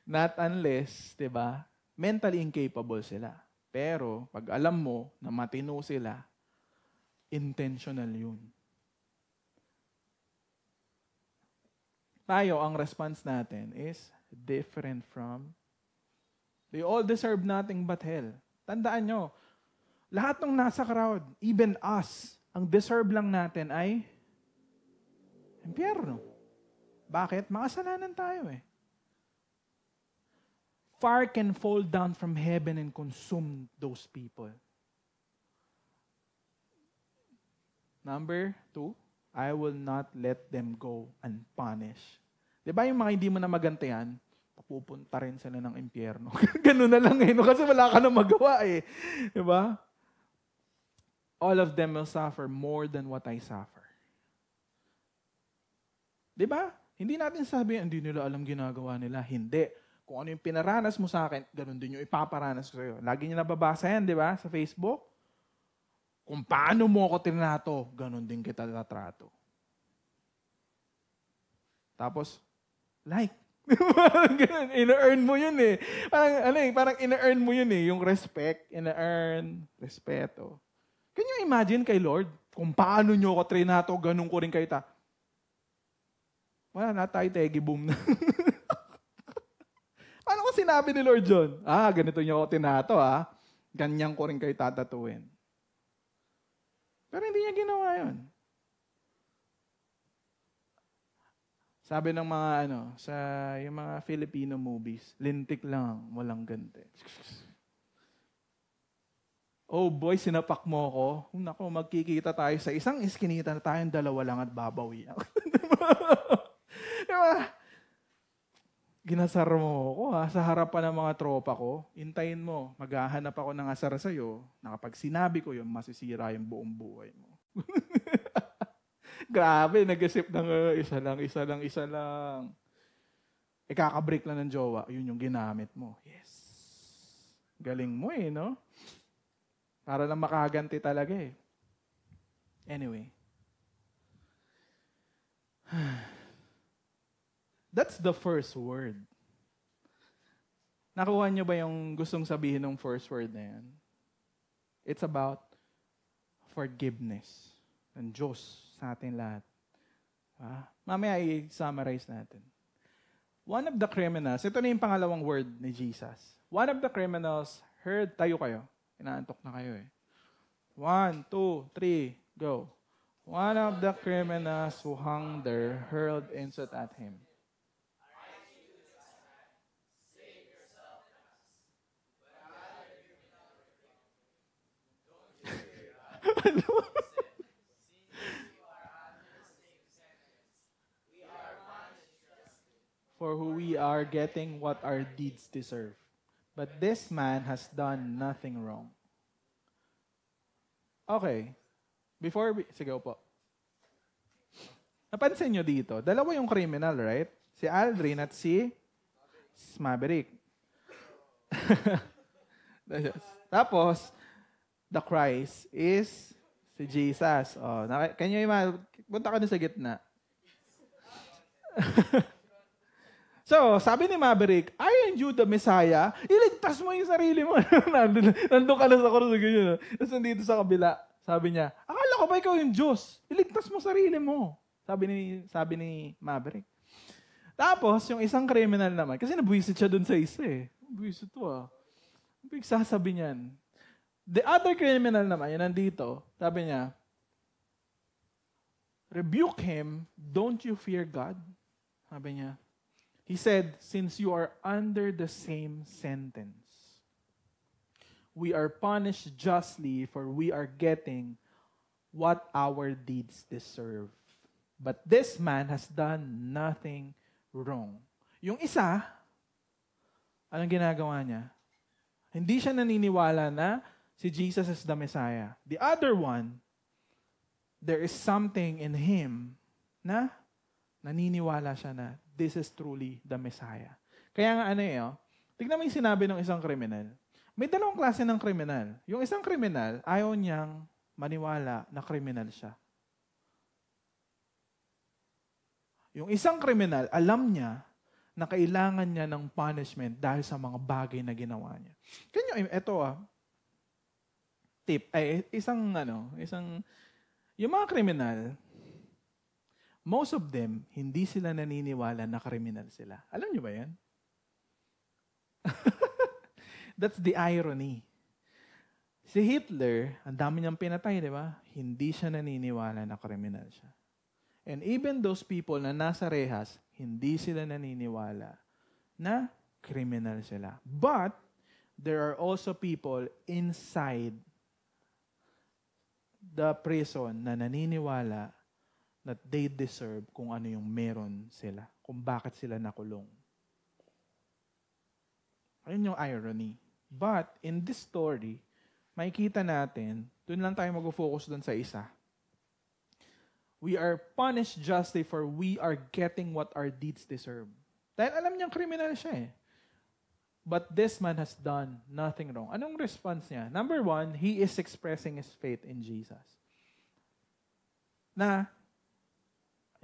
Not unless, diba, mentally incapable sila. Pero, pag alam mo na matino sila, intentional yun. Tayo, ang response natin is different from, they all deserve nothing but hell. Tandaan nyo, lahat ng nasa crowd, even us, ang deserve lang natin ay impyerno. Bakit? Makasalanan tayo eh. Fire can fall down from heaven and consume those people. Number 2, I will not let them go unpunished. Diba yung mga hindi mo na magantihan, papupunta rin sila ng impyerno. Ganun na lang eh, no? Kasi wala ka na magawa eh. Diba? All of them will suffer more than what I suffer. Diba? Hindi natin sabihin, hindi nila alam ginagawa nila. Hindi. Kung ano yung pinaranas mo sa akin, ganun din yung ipaparanas ko sa'yo. Lagi niyo nababasa yan, di ba? Sa Facebook. Kung paano mo ako trinato, ganun din kita tatrato. Tapos, like, Parang ganun, ina-earn mo yun eh. Parang ina-earn mo yun eh. Yung respect, ina-earn, respeto. Can you imagine kay Lord? Kung paano nyo ako trinato, ganun ko rin kayo wala na tayo, tegi boom na. Paano ko sinabi ni Lord John? Ganito nyo ako tinato Ganyan ko rin kayo tatatuin. Pero hindi niya ginawa yun. Sabi ng mga yung mga Filipino movies, lintik lang, walang ganti. Oh boy, sinapak mo ako. Naku, magkikita tayo sa isang iskinita na tayong dalawa lang at babawi. Diba? Ginasar mo ako sa harapan ng mga tropa ko. Intayin mo, maghahanap ako ng asar sa'yo. Na kapag sinabi ko yun, masisira yung buong buhay mo. Grabe, nag-isip ng isa lang. Kakabreak lang ng jowa, yun yung ginamit mo. Yes. Galing mo no? Para lang makaganti talaga Anyway. That's the first word. Nakuha niyo ba yung gustong sabihin ng first word na yan? It's about forgiveness ng Diyos sa atin lahat. Mamaya i-summarize natin. One of the criminals, ito na yung pangalawang word ni Jesus. One of the criminals heard, tayo kayo. Inaantok na kayo 1, 2, 3, go. One of the criminals who hung there hurled insult at him. For who we are getting what our deeds deserve. But this man has done nothing wrong. Okay. Sige po. Napansin nyo dito, dalawa yung criminal, right? Si Aldrin at si Maverick. Tapos, the Christ is si Jesus. Can you imagine? Punta ka na sa gitna. So, sabi ni Maverick, aren't you the Messiah? Iligtas mo yung sarili mo. Nandun ka na sa krus. Tapos nandito sa kabila, sabi niya, akala ko ba ikaw yung Diyos? Iligtas mo sarili mo. Sabi ni Maverick. Tapos, yung isang criminal naman, kasi nabuwisit siya dun sa isa Buwisit to Ang sasabi niyan. The other criminal naman, yun nandito, sabi niya, rebuke him, don't you fear God? Sabi niya, he said, since you are under the same sentence, we are punished justly for we are getting what our deeds deserve. But this man has done nothing wrong. Yung isa, anong ginagawa niya? Hindi siya naniniwala na si Jesus is the Messiah. The other one, there is something in him na naniniwala siya na this is truly the Messiah. Kaya nga tignan mo yung sinabi ng isang kriminal. May dalawang klase ng kriminal. Yung isang kriminal, ayaw niyang maniwala na kriminal siya. Yung isang kriminal, alam niya na kailangan niya ng punishment dahil sa mga bagay na ginawa niya. Ito tip, yung mga kriminal, most of them, hindi sila naniniwala na kriminal sila. Alam niyo ba yan? That's the irony. Si Hitler, ang dami niyang pinatay, di ba? Hindi siya naniniwala na kriminal siya. And even those people na nasa rehas, hindi sila naniniwala na kriminal sila. But, there are also people inside the prison na naniniwala that they deserve kung ano yung meron sila, kung bakit sila nakulong. Ayun yung irony. But, in this story, makikita natin, doon lang tayo mag-focus doon sa isa. We are punished justly for we are getting what our deeds deserve. Dahil alam niyang kriminal siya But this man has done nothing wrong. Anong response niya? Number one, he is expressing his faith in Jesus.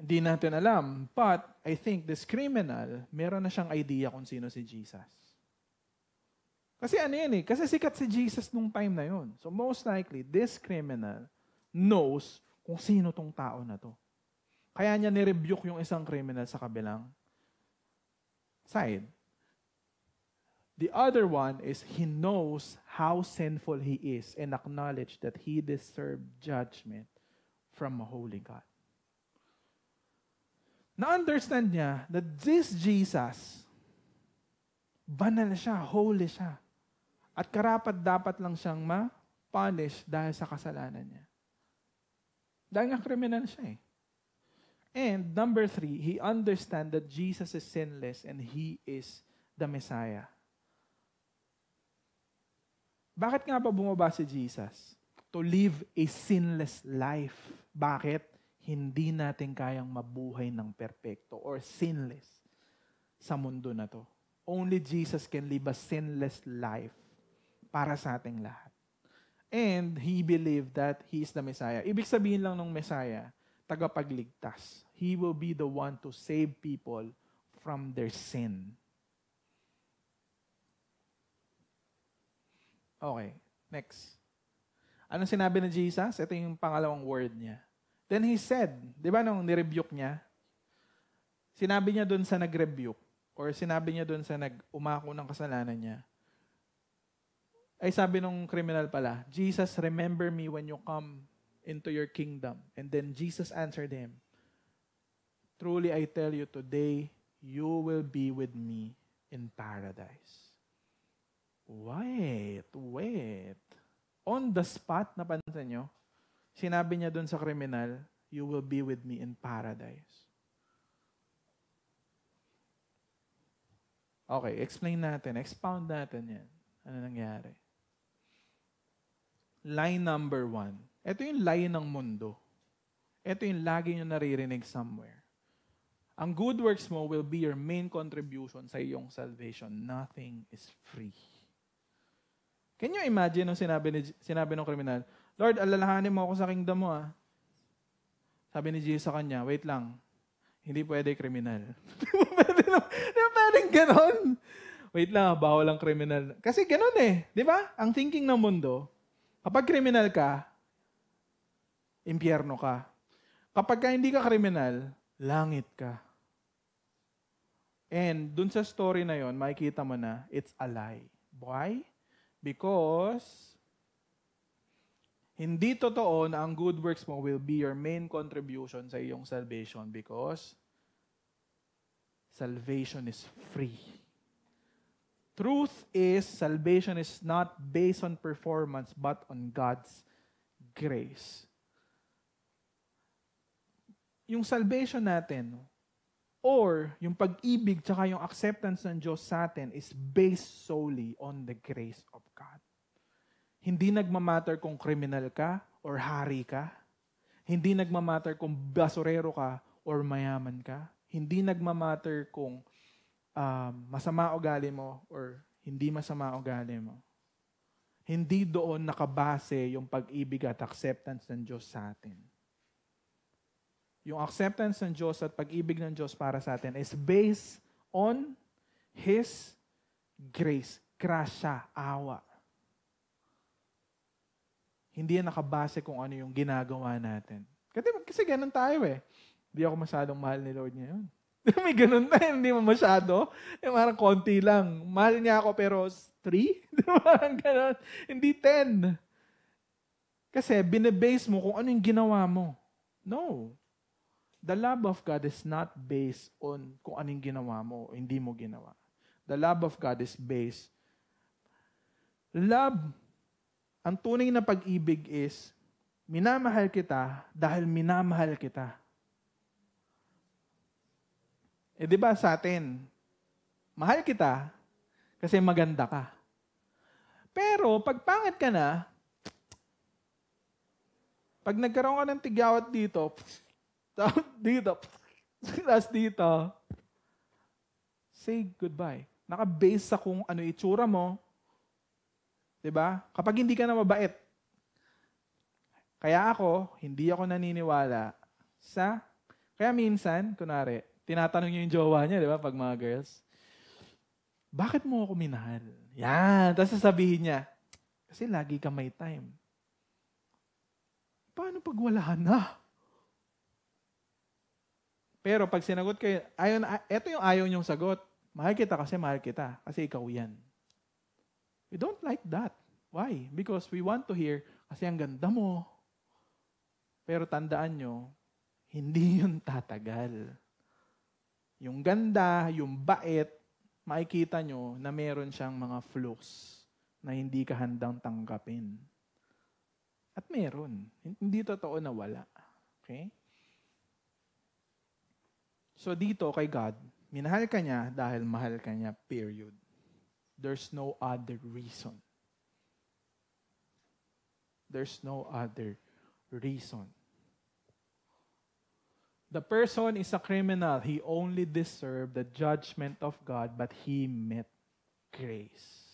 Hindi natin alam. But I think this criminal, meron na siyang idea kung sino si Jesus. Kasi ano yan eh, kasi sikat si Jesus nung time na yun. So most likely, this criminal knows kung sino tong tao na to. Kaya niya nirebuke yung isang criminal sa kabilang side. The other one is he knows how sinful he is and acknowledge that he deserved judgment from a holy God. Na-understand niya that this Jesus, banal siya, holy siya. At karapat-dapat lang siyang ma-punish dahil sa kasalanan niya. Dahil nga kriminal siya eh. And number 3, he understand that Jesus is sinless and he is the Messiah. Bakit nga ba bumaba si Jesus? To live a sinless life. Bakit? Hindi natin kayang mabuhay ng perpekto or sinless sa mundo na to. Only Jesus can live a sinless life para sa ating lahat. And he believed that he is the Messiah. Ibig sabihin lang ng Messiah, tagapagligtas. He will be the one to save people from their sin. Okay, next. Anong sinabi ni Jesus? Ito yung pangalawang word niya. Then he said, di ba nung nirebuke niya, sinabi niya doon sa nag-rebuke, or sinabi niya doon sa nag-umako ng kasalanan niya, ay sabi nung criminal pala, Jesus, remember me when you come into your kingdom. And then Jesus answered him, truly I tell you today, you will be with me in paradise. Wait. On the spot, napansin nyo, sinabi niya doon sa criminal, you will be with me in paradise. Okay, explain natin, expound natin yan. Ano nangyari? Lie number 1. Ito yung lie ng mundo. Ito yung lagi nyo naririnig somewhere. Ang good works mo will be your main contribution sa iyong salvation. Nothing is free. Can you imagine nung sinabi ng kriminal, Lord, alalahanin mo ako sa kingdom mo ah. Sabi ni Jesus sa kanya, wait lang, hindi pwede kriminal. Di ba pwedeng ganon? Wait lang, bawal ang kriminal. Kasi ganon eh, di ba? Ang thinking ng mundo, kapag kriminal ka, impyerno ka. Kapag hindi ka kriminal, langit ka. And dun sa story na yon, makikita mo na, it's a lie. Why? Because hindi totoo na ang good works mo will be your main contribution sa iyong salvation because salvation is free. Truth is, salvation is not based on performance but on God's grace. Yung salvation natin or yung pag-ibig tsaka yung acceptance ng Diyos sa atin is based solely on the grace of God. Hindi nagmamatter kung criminal ka or hari ka. Hindi nagmamatter kung basurero ka or mayaman ka. Hindi nagmamatter kung masama ugali mo or hindi masama ugali mo. Hindi doon nakabase yung pag-ibig at acceptance ng Diyos sa atin. Yung acceptance ng Diyos at pag-ibig ng Diyos para sa atin is based on His grace, grasya, awa. Hindi yan nakabase kung ano yung ginagawa natin. Kasi ganun tayo eh. Hindi ako masyadong mahal ni Lord ngayon. May ganun na, hindi mo masyado. Parang konti lang. Mahal niya ako pero 3? Parang ganun. Hindi 10. Kasi binebase mo kung ano yung ginawa mo. No. The love of God is not based on kung anong ginawa mo o hindi mo ginawa. The love of God is based. Love, ang tunay na pag-ibig is, minamahal kita dahil minamahal kita. Eh di ba sa atin, mahal kita kasi maganda ka. Pero pag pangit ka na, pag nagkaroon ka ng tigyawat dito, tapos dito, say goodbye. Naka-base sa kung ano itsura mo. Diba? Kapag hindi ka na mabait. Kaya ako, hindi ako naniniwala sa... Kaya minsan, kunwari, tinatanong niyo yung jowa niya, di ba, pag mga girls, bakit mo ako minahal? Yan. Tapos sasabihin niya, kasi lagi ka may time. Paano pag wala na? Pero pag sinagot kayo, ito yung ayaw niyong sagot. Mahal kita kasi mahal kita. Kasi ikaw yan. We don't like that. Why? Because we want to hear, kasi ang ganda mo. Pero tandaan nyo, hindi yun tatagal. Yung ganda, yung bait, makikita nyo na meron siyang mga flaws na hindi ka handang tanggapin. At meron. Hindi totoo na wala. Okay? So dito kay God, minahal ka niya dahil mahal ka niya, period. There's no other reason. There's no other reason. The person is a criminal. He only deserved the judgment of God, but he met grace.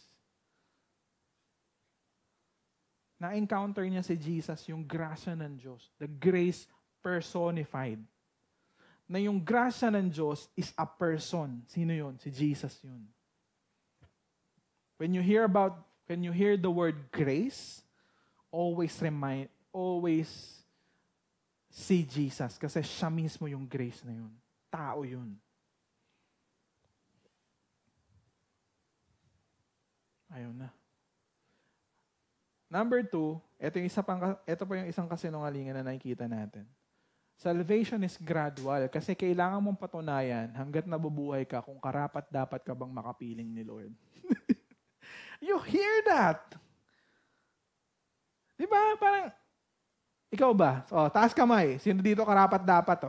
Na-encounter niya si Jesus, yung grasya ng Diyos. The grace personified. Na yung grasya ng Diyos is a person. Sino yun? Si Jesus yun. When you hear the word grace, always see Jesus. Kasi siya mismo yung grace na yun. Tao yun. Ayun na. Number 2, ito po yung isang kasinungalingan na nakikita natin. Salvation is gradual kasi kailangan mong patunayan hanggat nabubuhay ka kung karapat dapat ka bang makapiling ni Lord. You hear that? Di ba? Parang, ikaw ba? Taas kamay. Sino dito karapat dapat?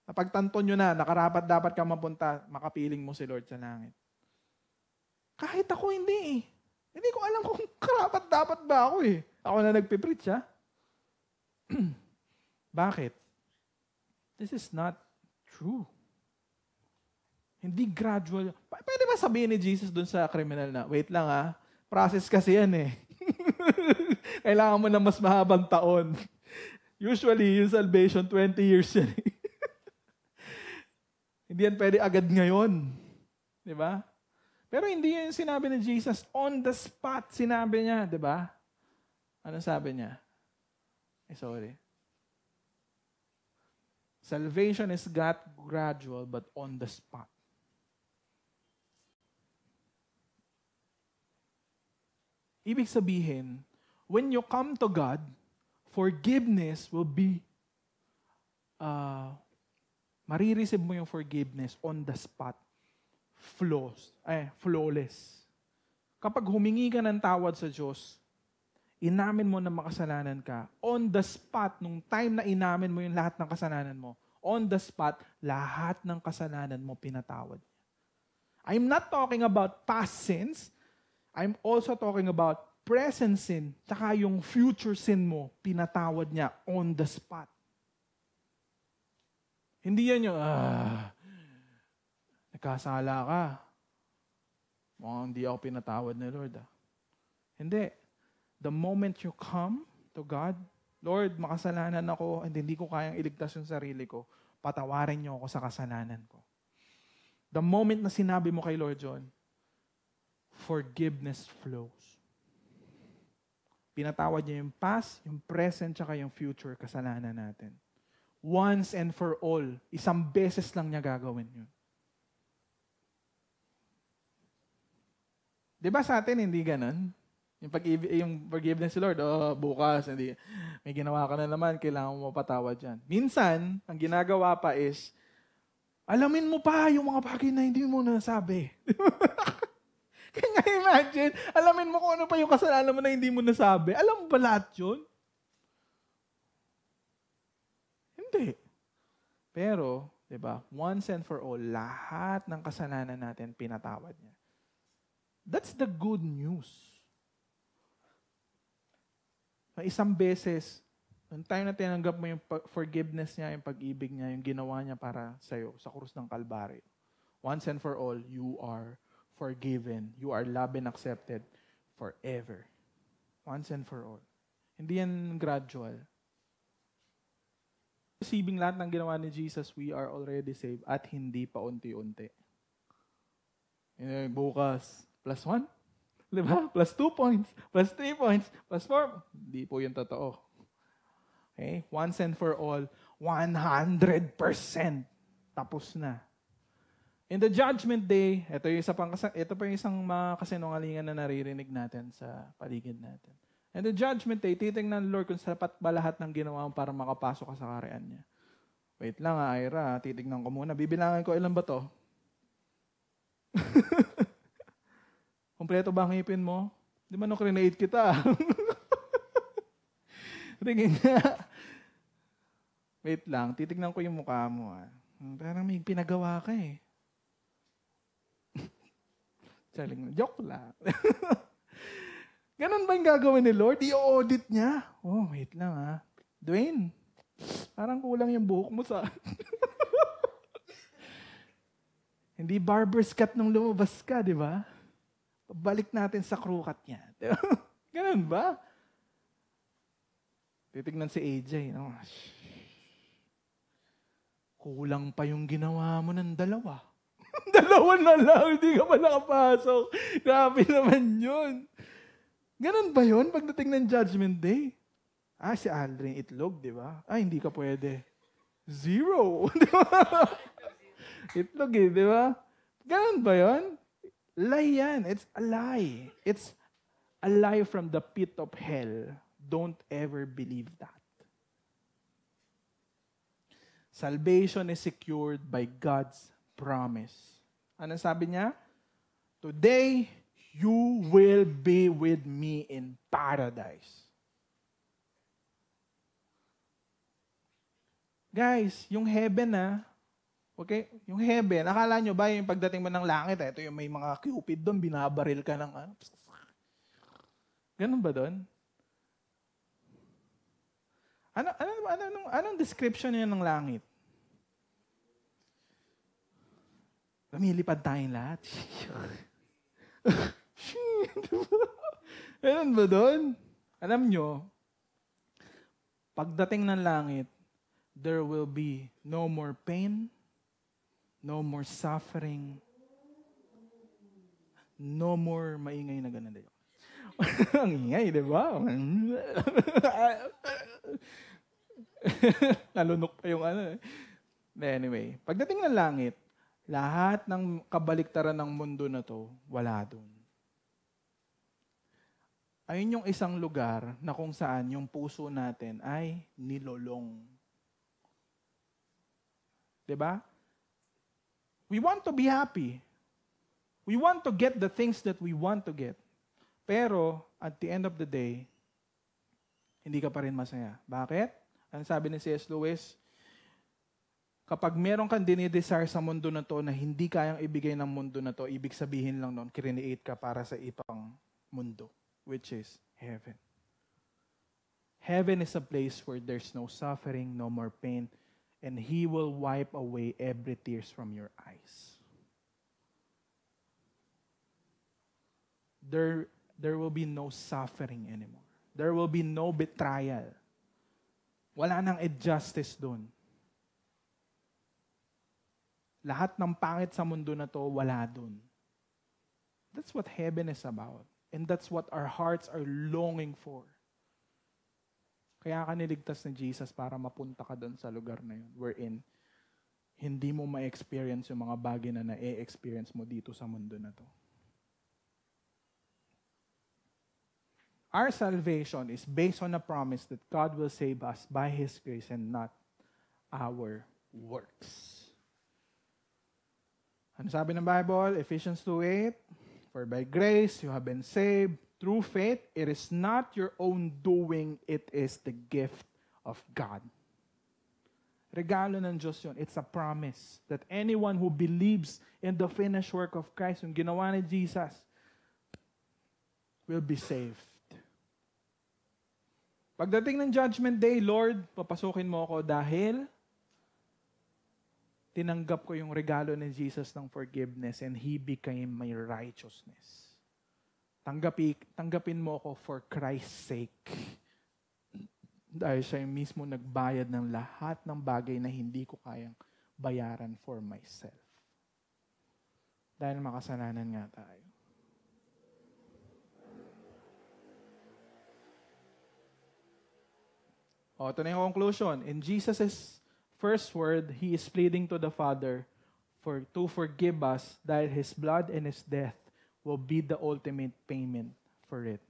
Napagtanto nyo na karapat dapat ka mapunta, makapiling mo si Lord sa langit. Kahit ako hindi eh. Hindi ko alam kung karapat dapat ba ako eh. Ako na nagpipreach ha. Bakit? This is not true. Hindi gradual. Pwede ba sabihin ni Jesus dun sa criminal na, wait lang ha, process kasi yan eh. Kailangan mo na mas mahabang taon. Usually, yung salvation, 20 years yan eh. Hindi yan pwede agad ngayon. Di ba? Pero hindi yun sinabi ni Jesus. On the spot, sinabi niya. Di ba? Ano sabi niya? Sorry. Salvation is gradual but on the spot. Ibig sabihin, when you come to God, forgiveness will be, marireceive mo yung forgiveness on the spot. Flawless. Kapag humingi ka ng tawad sa Diyos, inamin mo na makasalanan ka, on the spot, nung time na inamin mo yung lahat ng kasalanan mo, on the spot, lahat ng kasalanan mo pinatawad niya. I'm not talking about past sins, I'm also talking about present sin, tsaka yung future sin mo, pinatawad niya on the spot. Hindi yan yung, nagkasala ka. Mukhang hindi ako pinatawad ni Lord. Hindi. The moment you come to God, Lord, makasalanan ako and hindi ko kayang iligtas yung sarili ko, patawarin niyo ako sa kasalanan ko. The moment na sinabi mo kay Lord John, forgiveness flows. Pinatawad niya yung past, yung present, tsaka yung future kasalanan natin. Once and for all. Isang beses lang niya gagawin yun. Di ba sa atin hindi ganun? Yung forgiveness si Lord, bukas, hindi. May ginawa ka na naman, kailangan mo mapatawad dyan. Minsan, ang ginagawa pa is, alamin mo pa yung mga bagay na hindi mo nasabi. Kaya imagine, alamin mo kung ano pa yung kasalanan mo na hindi mo nasabi. Alam mo ba lahat yun? Hindi. Pero, di ba, once and for all, lahat ng kasalanan natin pinatawad niya. That's the good news. Isang beses, nung time na tinanggap mo yung forgiveness niya, yung pag-ibig niya, yung ginawa niya para sa'yo sa krus ng Kalbaryo. Once and for all, you are forgiven. You are loved and accepted forever. Once and for all. Hindi yan gradual. Receiving lahat ng ginawa ni Jesus, we are already saved at hindi pa unti-unti. Bukas, +1, di ba? +2 points, +3 points, +4. Hindi po yung totoo. Okay? Once and for all, 100% tapos na. In the judgment day, ito pa yung isang mga kasinungalingan na naririnig natin sa paligid natin. In the judgment day, titingnan ng Lord kung sapat ba lahat ng ginawa mo para makapasok ka sa kaharian niya. Wait lang Ira, titignan ko muna. Bibilangan ko ilan ba to? Kompleto ba ang ngipin mo? Di ba crinate kita? Tingin nga. Wait lang, titignan ko yung mukha mo. Parang may pinagawa ka eh. Joke lang. Ganun ba yung gagawin ni Lord? I-audit niya. Oh, wait lang Dwayne, parang kulang yung buhok mo sa... Hindi barber's cut nung lumabas ka, di ba? Balik natin sa crew cut niya. Ganun ba? Titignan si AJ. No? Kulang pa yung ginawa mo ng 2. 2 na lang, hindi ka pa nakapasok. Grabe naman yun. Ganun ba yun pagdating ng Judgment Day? Si Aldrin itlog, di ba? Hindi ka pwede. 0. Di ba? Itlog di ba? Ganun ba yun? Lie yan. It's a lie. It's a lie from the pit of hell. Don't ever believe that. Salvation is secured by God's promise. Ano sabi niya? Today, you will be with me in paradise. Guys, yung heaven okay? Yung heaven, akala nyo ba yung pagdating mo ng langit, ito yung may mga cupid doon, binabaril ka ng Ganun ba doon? Anong description niya ng langit? Lumilipad tayong lahat. Ganun ba doon? Alam nyo, pagdating ng langit, there will be no more pain, no more suffering, no more maingay na ganun. Ang ingay, di ba? Nalunok pa yung Anyway, pagdating ng langit, lahat ng kabaliktaran ng mundo na to, wala doon. Ayun yung isang lugar na kung saan yung puso natin ay nilolong. Diba? We want to be happy. We want to get the things that we want to get. Pero, at the end of the day, hindi ka pa rin masaya. Bakit? Ang sabi ni C.S. Lewis, kapag meron kang dinidesire sa mundo na to na hindi kayang ibigay ng mundo na to, ibig sabihin lang nun, create ka para sa ibang mundo, which is heaven. Heaven is a place where there's no suffering, no more pain, and He will wipe away every tears from your eyes. There will be no suffering anymore. There will be no betrayal. Wala nang injustice doon. Lahat ng pangit sa mundo na to, wala doon. That's what heaven is about. And that's what our hearts are longing for. Kaya ka niligtas ni Jesus para mapunta ka doon sa lugar na yun, wherein hindi mo ma-experience yung mga bagay na na-experience mo dito sa mundo na to. Our salvation is based on a promise that God will save us by His grace and not our works. Ano sabi ng Bible? Ephesians 2:8, for by grace you have been saved through faith. It is not your own doing, it is the gift of God. Regalo ng Diyos yun. It's a promise that anyone who believes in the finished work of Christ, yung ginawa ni Jesus, will be saved. Pagdating ng Judgment Day, Lord, papasukin mo ako dahil tinanggap ko yung regalo ni Jesus ng forgiveness and He became my righteousness. Tanggapin mo ako for Christ's sake. Dahil siya yung mismo nagbayad ng lahat ng bagay na hindi ko kayang bayaran for myself. Dahil makasalanan nga tayo. Ito na yung conclusion. In Jesus' first word, He is pleading to the Father to forgive us dahil His blood and His death will be the ultimate payment for it.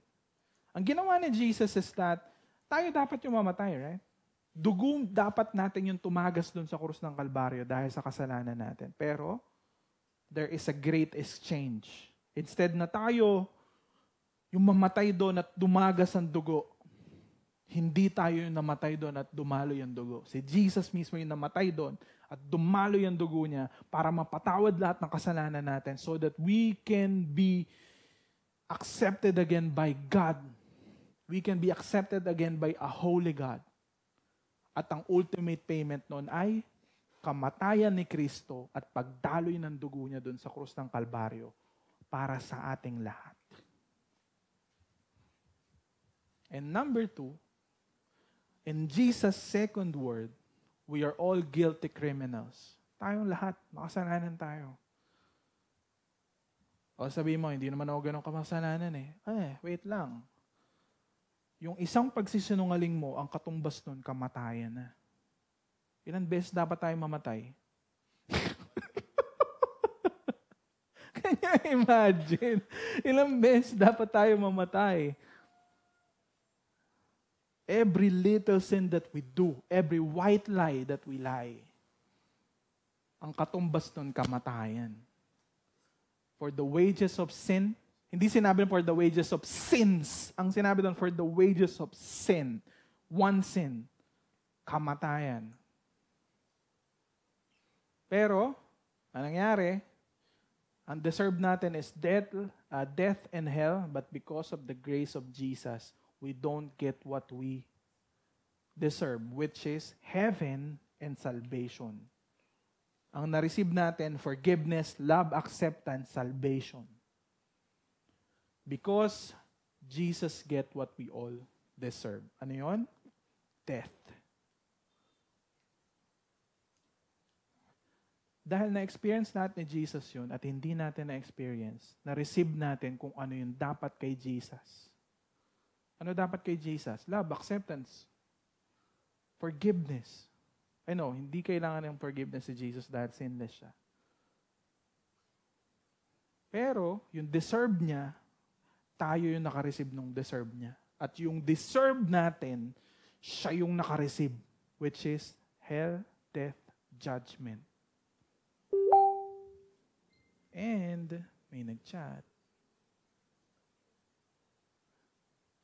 Ang ginawa ni Jesus is that tayo dapat yung mamatay, right? Dugo dapat natin yung tumagas doon sa krus ng Kalbaryo dahil sa kasalanan natin. Pero, there is a great exchange. Instead na tayo yung mamatay doon at dumagas ang dugo, hindi tayo yung namatay doon at dumalo yung dugo. Si Jesus mismo yung namatay doon at dumalo yung dugo niya para mapatawad lahat ng kasalanan natin so that we can be accepted again by God. We can be accepted again by a holy God. At ang ultimate payment noon ay kamatayan ni Kristo at pagdaloy ng dugo niya doon sa krus ng Kalbaryo para sa ating lahat. And number 2, in Jesus' second word, we are all guilty criminals. Tayong lahat, makasalanan tayo. O sabihin mo, hindi naman ako ganun kamasalanan eh. Wait lang. Yung isang pagsisinungaling mo, ang katumbas nun, kamatayan na. Ilan beses dapat tayo mamatay? Kanya imagine. Ilang beses dapat tayo mamatay? Every little sin that we do, every white lie that we lie, ang katumbas nun, kamatayan. For the wages of sin, hindi sinabi for the wages of sins. Ang sinabi doon, for the wages of sin. One sin. Kamatayan. Pero, ang nangyari, ang deserve natin is death and hell, but because of the grace of Jesus, we don't get what we deserve, which is heaven and salvation. Ang na-receive natin, forgiveness, love, acceptance, salvation. Because Jesus get what we all deserve. Ano yun? Death. Dahil na-experience natin ni Jesus yun at hindi natin na-experience, na-receive natin kung ano yung dapat kay Jesus. Ano dapat kay Jesus? Love, acceptance, forgiveness. I know, hindi kailangan ng forgiveness si Jesus dahil sinless siya. Pero, yung deserve niya, tayo yung nakareceive nung deserve niya. At yung deserve natin, siya yung nakareceive, which is hell, death, judgment. And, may nag-chat.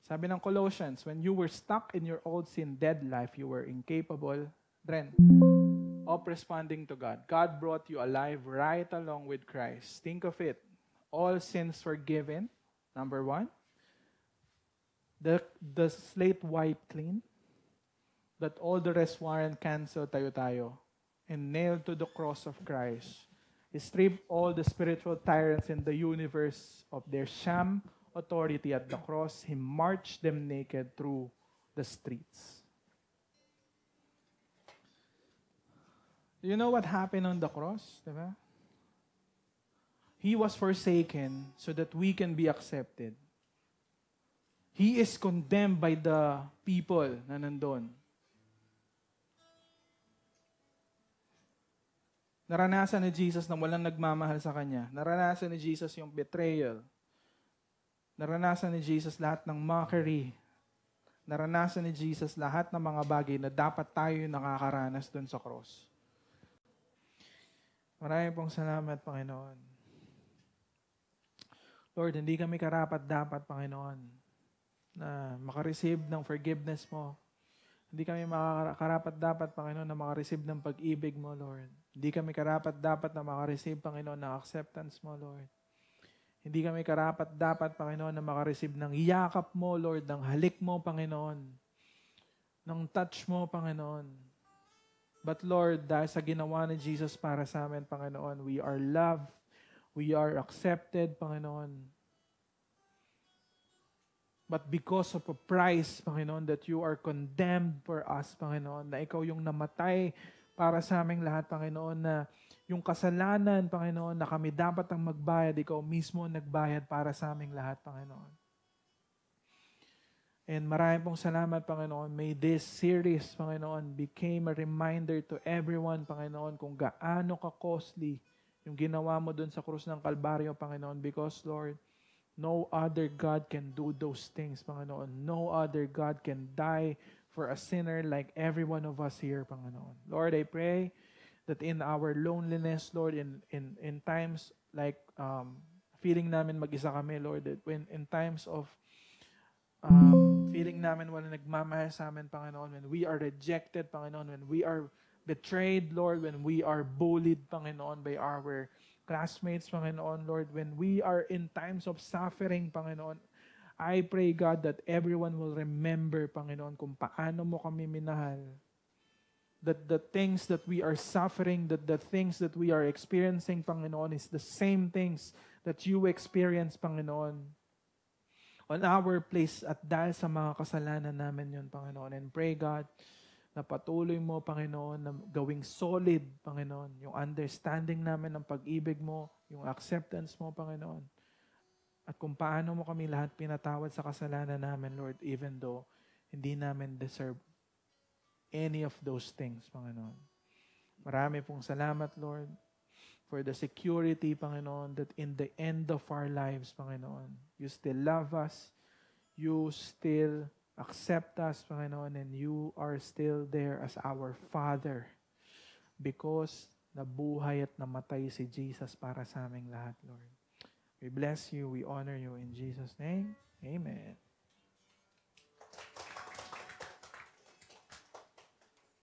Sabi ng Colossians, when you were stuck in your old sin, dead life, you were incapable, of responding to God. God brought you alive right along with Christ. Think of it. All sins forgiven. Number 1. The slate wiped clean. That all the rest warrant canceled tayo. And nailed to the cross of Christ. He stripped all the spiritual tyrants in the universe of their sham authority at the cross. He marched them naked through the streets. You know what happened on the cross? Diba? He was forsaken so that we can be accepted. He is condemned by the people na nandun. Naranasan ni Jesus na walang nagmamahal sa Kanya. Naranasan ni Jesus yung betrayal. Naranasan ni Jesus lahat ng mockery. Naranasan ni Jesus lahat ng mga bagay na dapat tayo nakakaranas dun sa cross. Maraming pong salamat, Panginoon. Lord, hindi kami karapat-dapat, Panginoon, na makareceive ng forgiveness mo. Hindi kami karapat-dapat, Panginoon, na makareceive ng pag-ibig mo, Lord. Hindi kami karapat-dapat na makareceive, Panginoon, ng acceptance mo, Lord. Hindi kami karapat-dapat, Panginoon, na makareceive ng yakap mo, Lord, ng halik mo, Panginoon, ng touch mo, Panginoon. But Lord, dahil sa ginawa ni Jesus para sa amin, Panginoon, we are loved. We are accepted, Panginoon. But because of a price, Panginoon, that you are condemned for us, Panginoon, na ikaw yung namatay para sa aming lahat, Panginoon, na yung kasalanan, Panginoon, na kami dapat ang magbayad, ikaw mismo ang nagbayad para sa aming lahat, Panginoon. And marami pong salamat, Panginoon. May this series, Panginoon, became a reminder to everyone, Panginoon, kung gaano ka-costly yung ginawa mo dun sa krus ng Kalbaryo, Panginoon. Because, Lord, no other God can do those things, Panginoon. No other God can die for a sinner like every one of us here, Panginoon. Lord, I pray that in our loneliness, Lord, in times like feeling namin mag-isa kami, Lord, that when in times of feeling namin wala nagmamahal sa amin, Panginoon, when we are rejected, Panginoon, when we are betrayed, Lord, when we are bullied, Panginoon, by our classmates, Panginoon, Lord, when we are in times of suffering, Panginoon, I pray, God, that everyone will remember, Panginoon, kung paano mo kami minahal. That the things that we are suffering, that the things that we are experiencing, Panginoon, is the same things that you experience, Panginoon, on our place at dahil sa mga kasalanan namin yun, Panginoon. And pray, God, na patuloy mo, Panginoon, na gawing solid, Panginoon, yung understanding namin ng pag-ibig mo, yung acceptance mo, Panginoon. At kung paano mo kami lahat pinatawad sa kasalanan namin, Lord, even though hindi namin deserve any of those things, Panginoon. Marami pong salamat, Lord, for the security, Panginoon, that in the end of our lives, Panginoon, you still love us, you still accept us, Panginoon, and you are still there as our Father because nabuhay at namatay si Jesus para sa aming lahat, Lord. We bless you, we honor you in Jesus' name. Amen.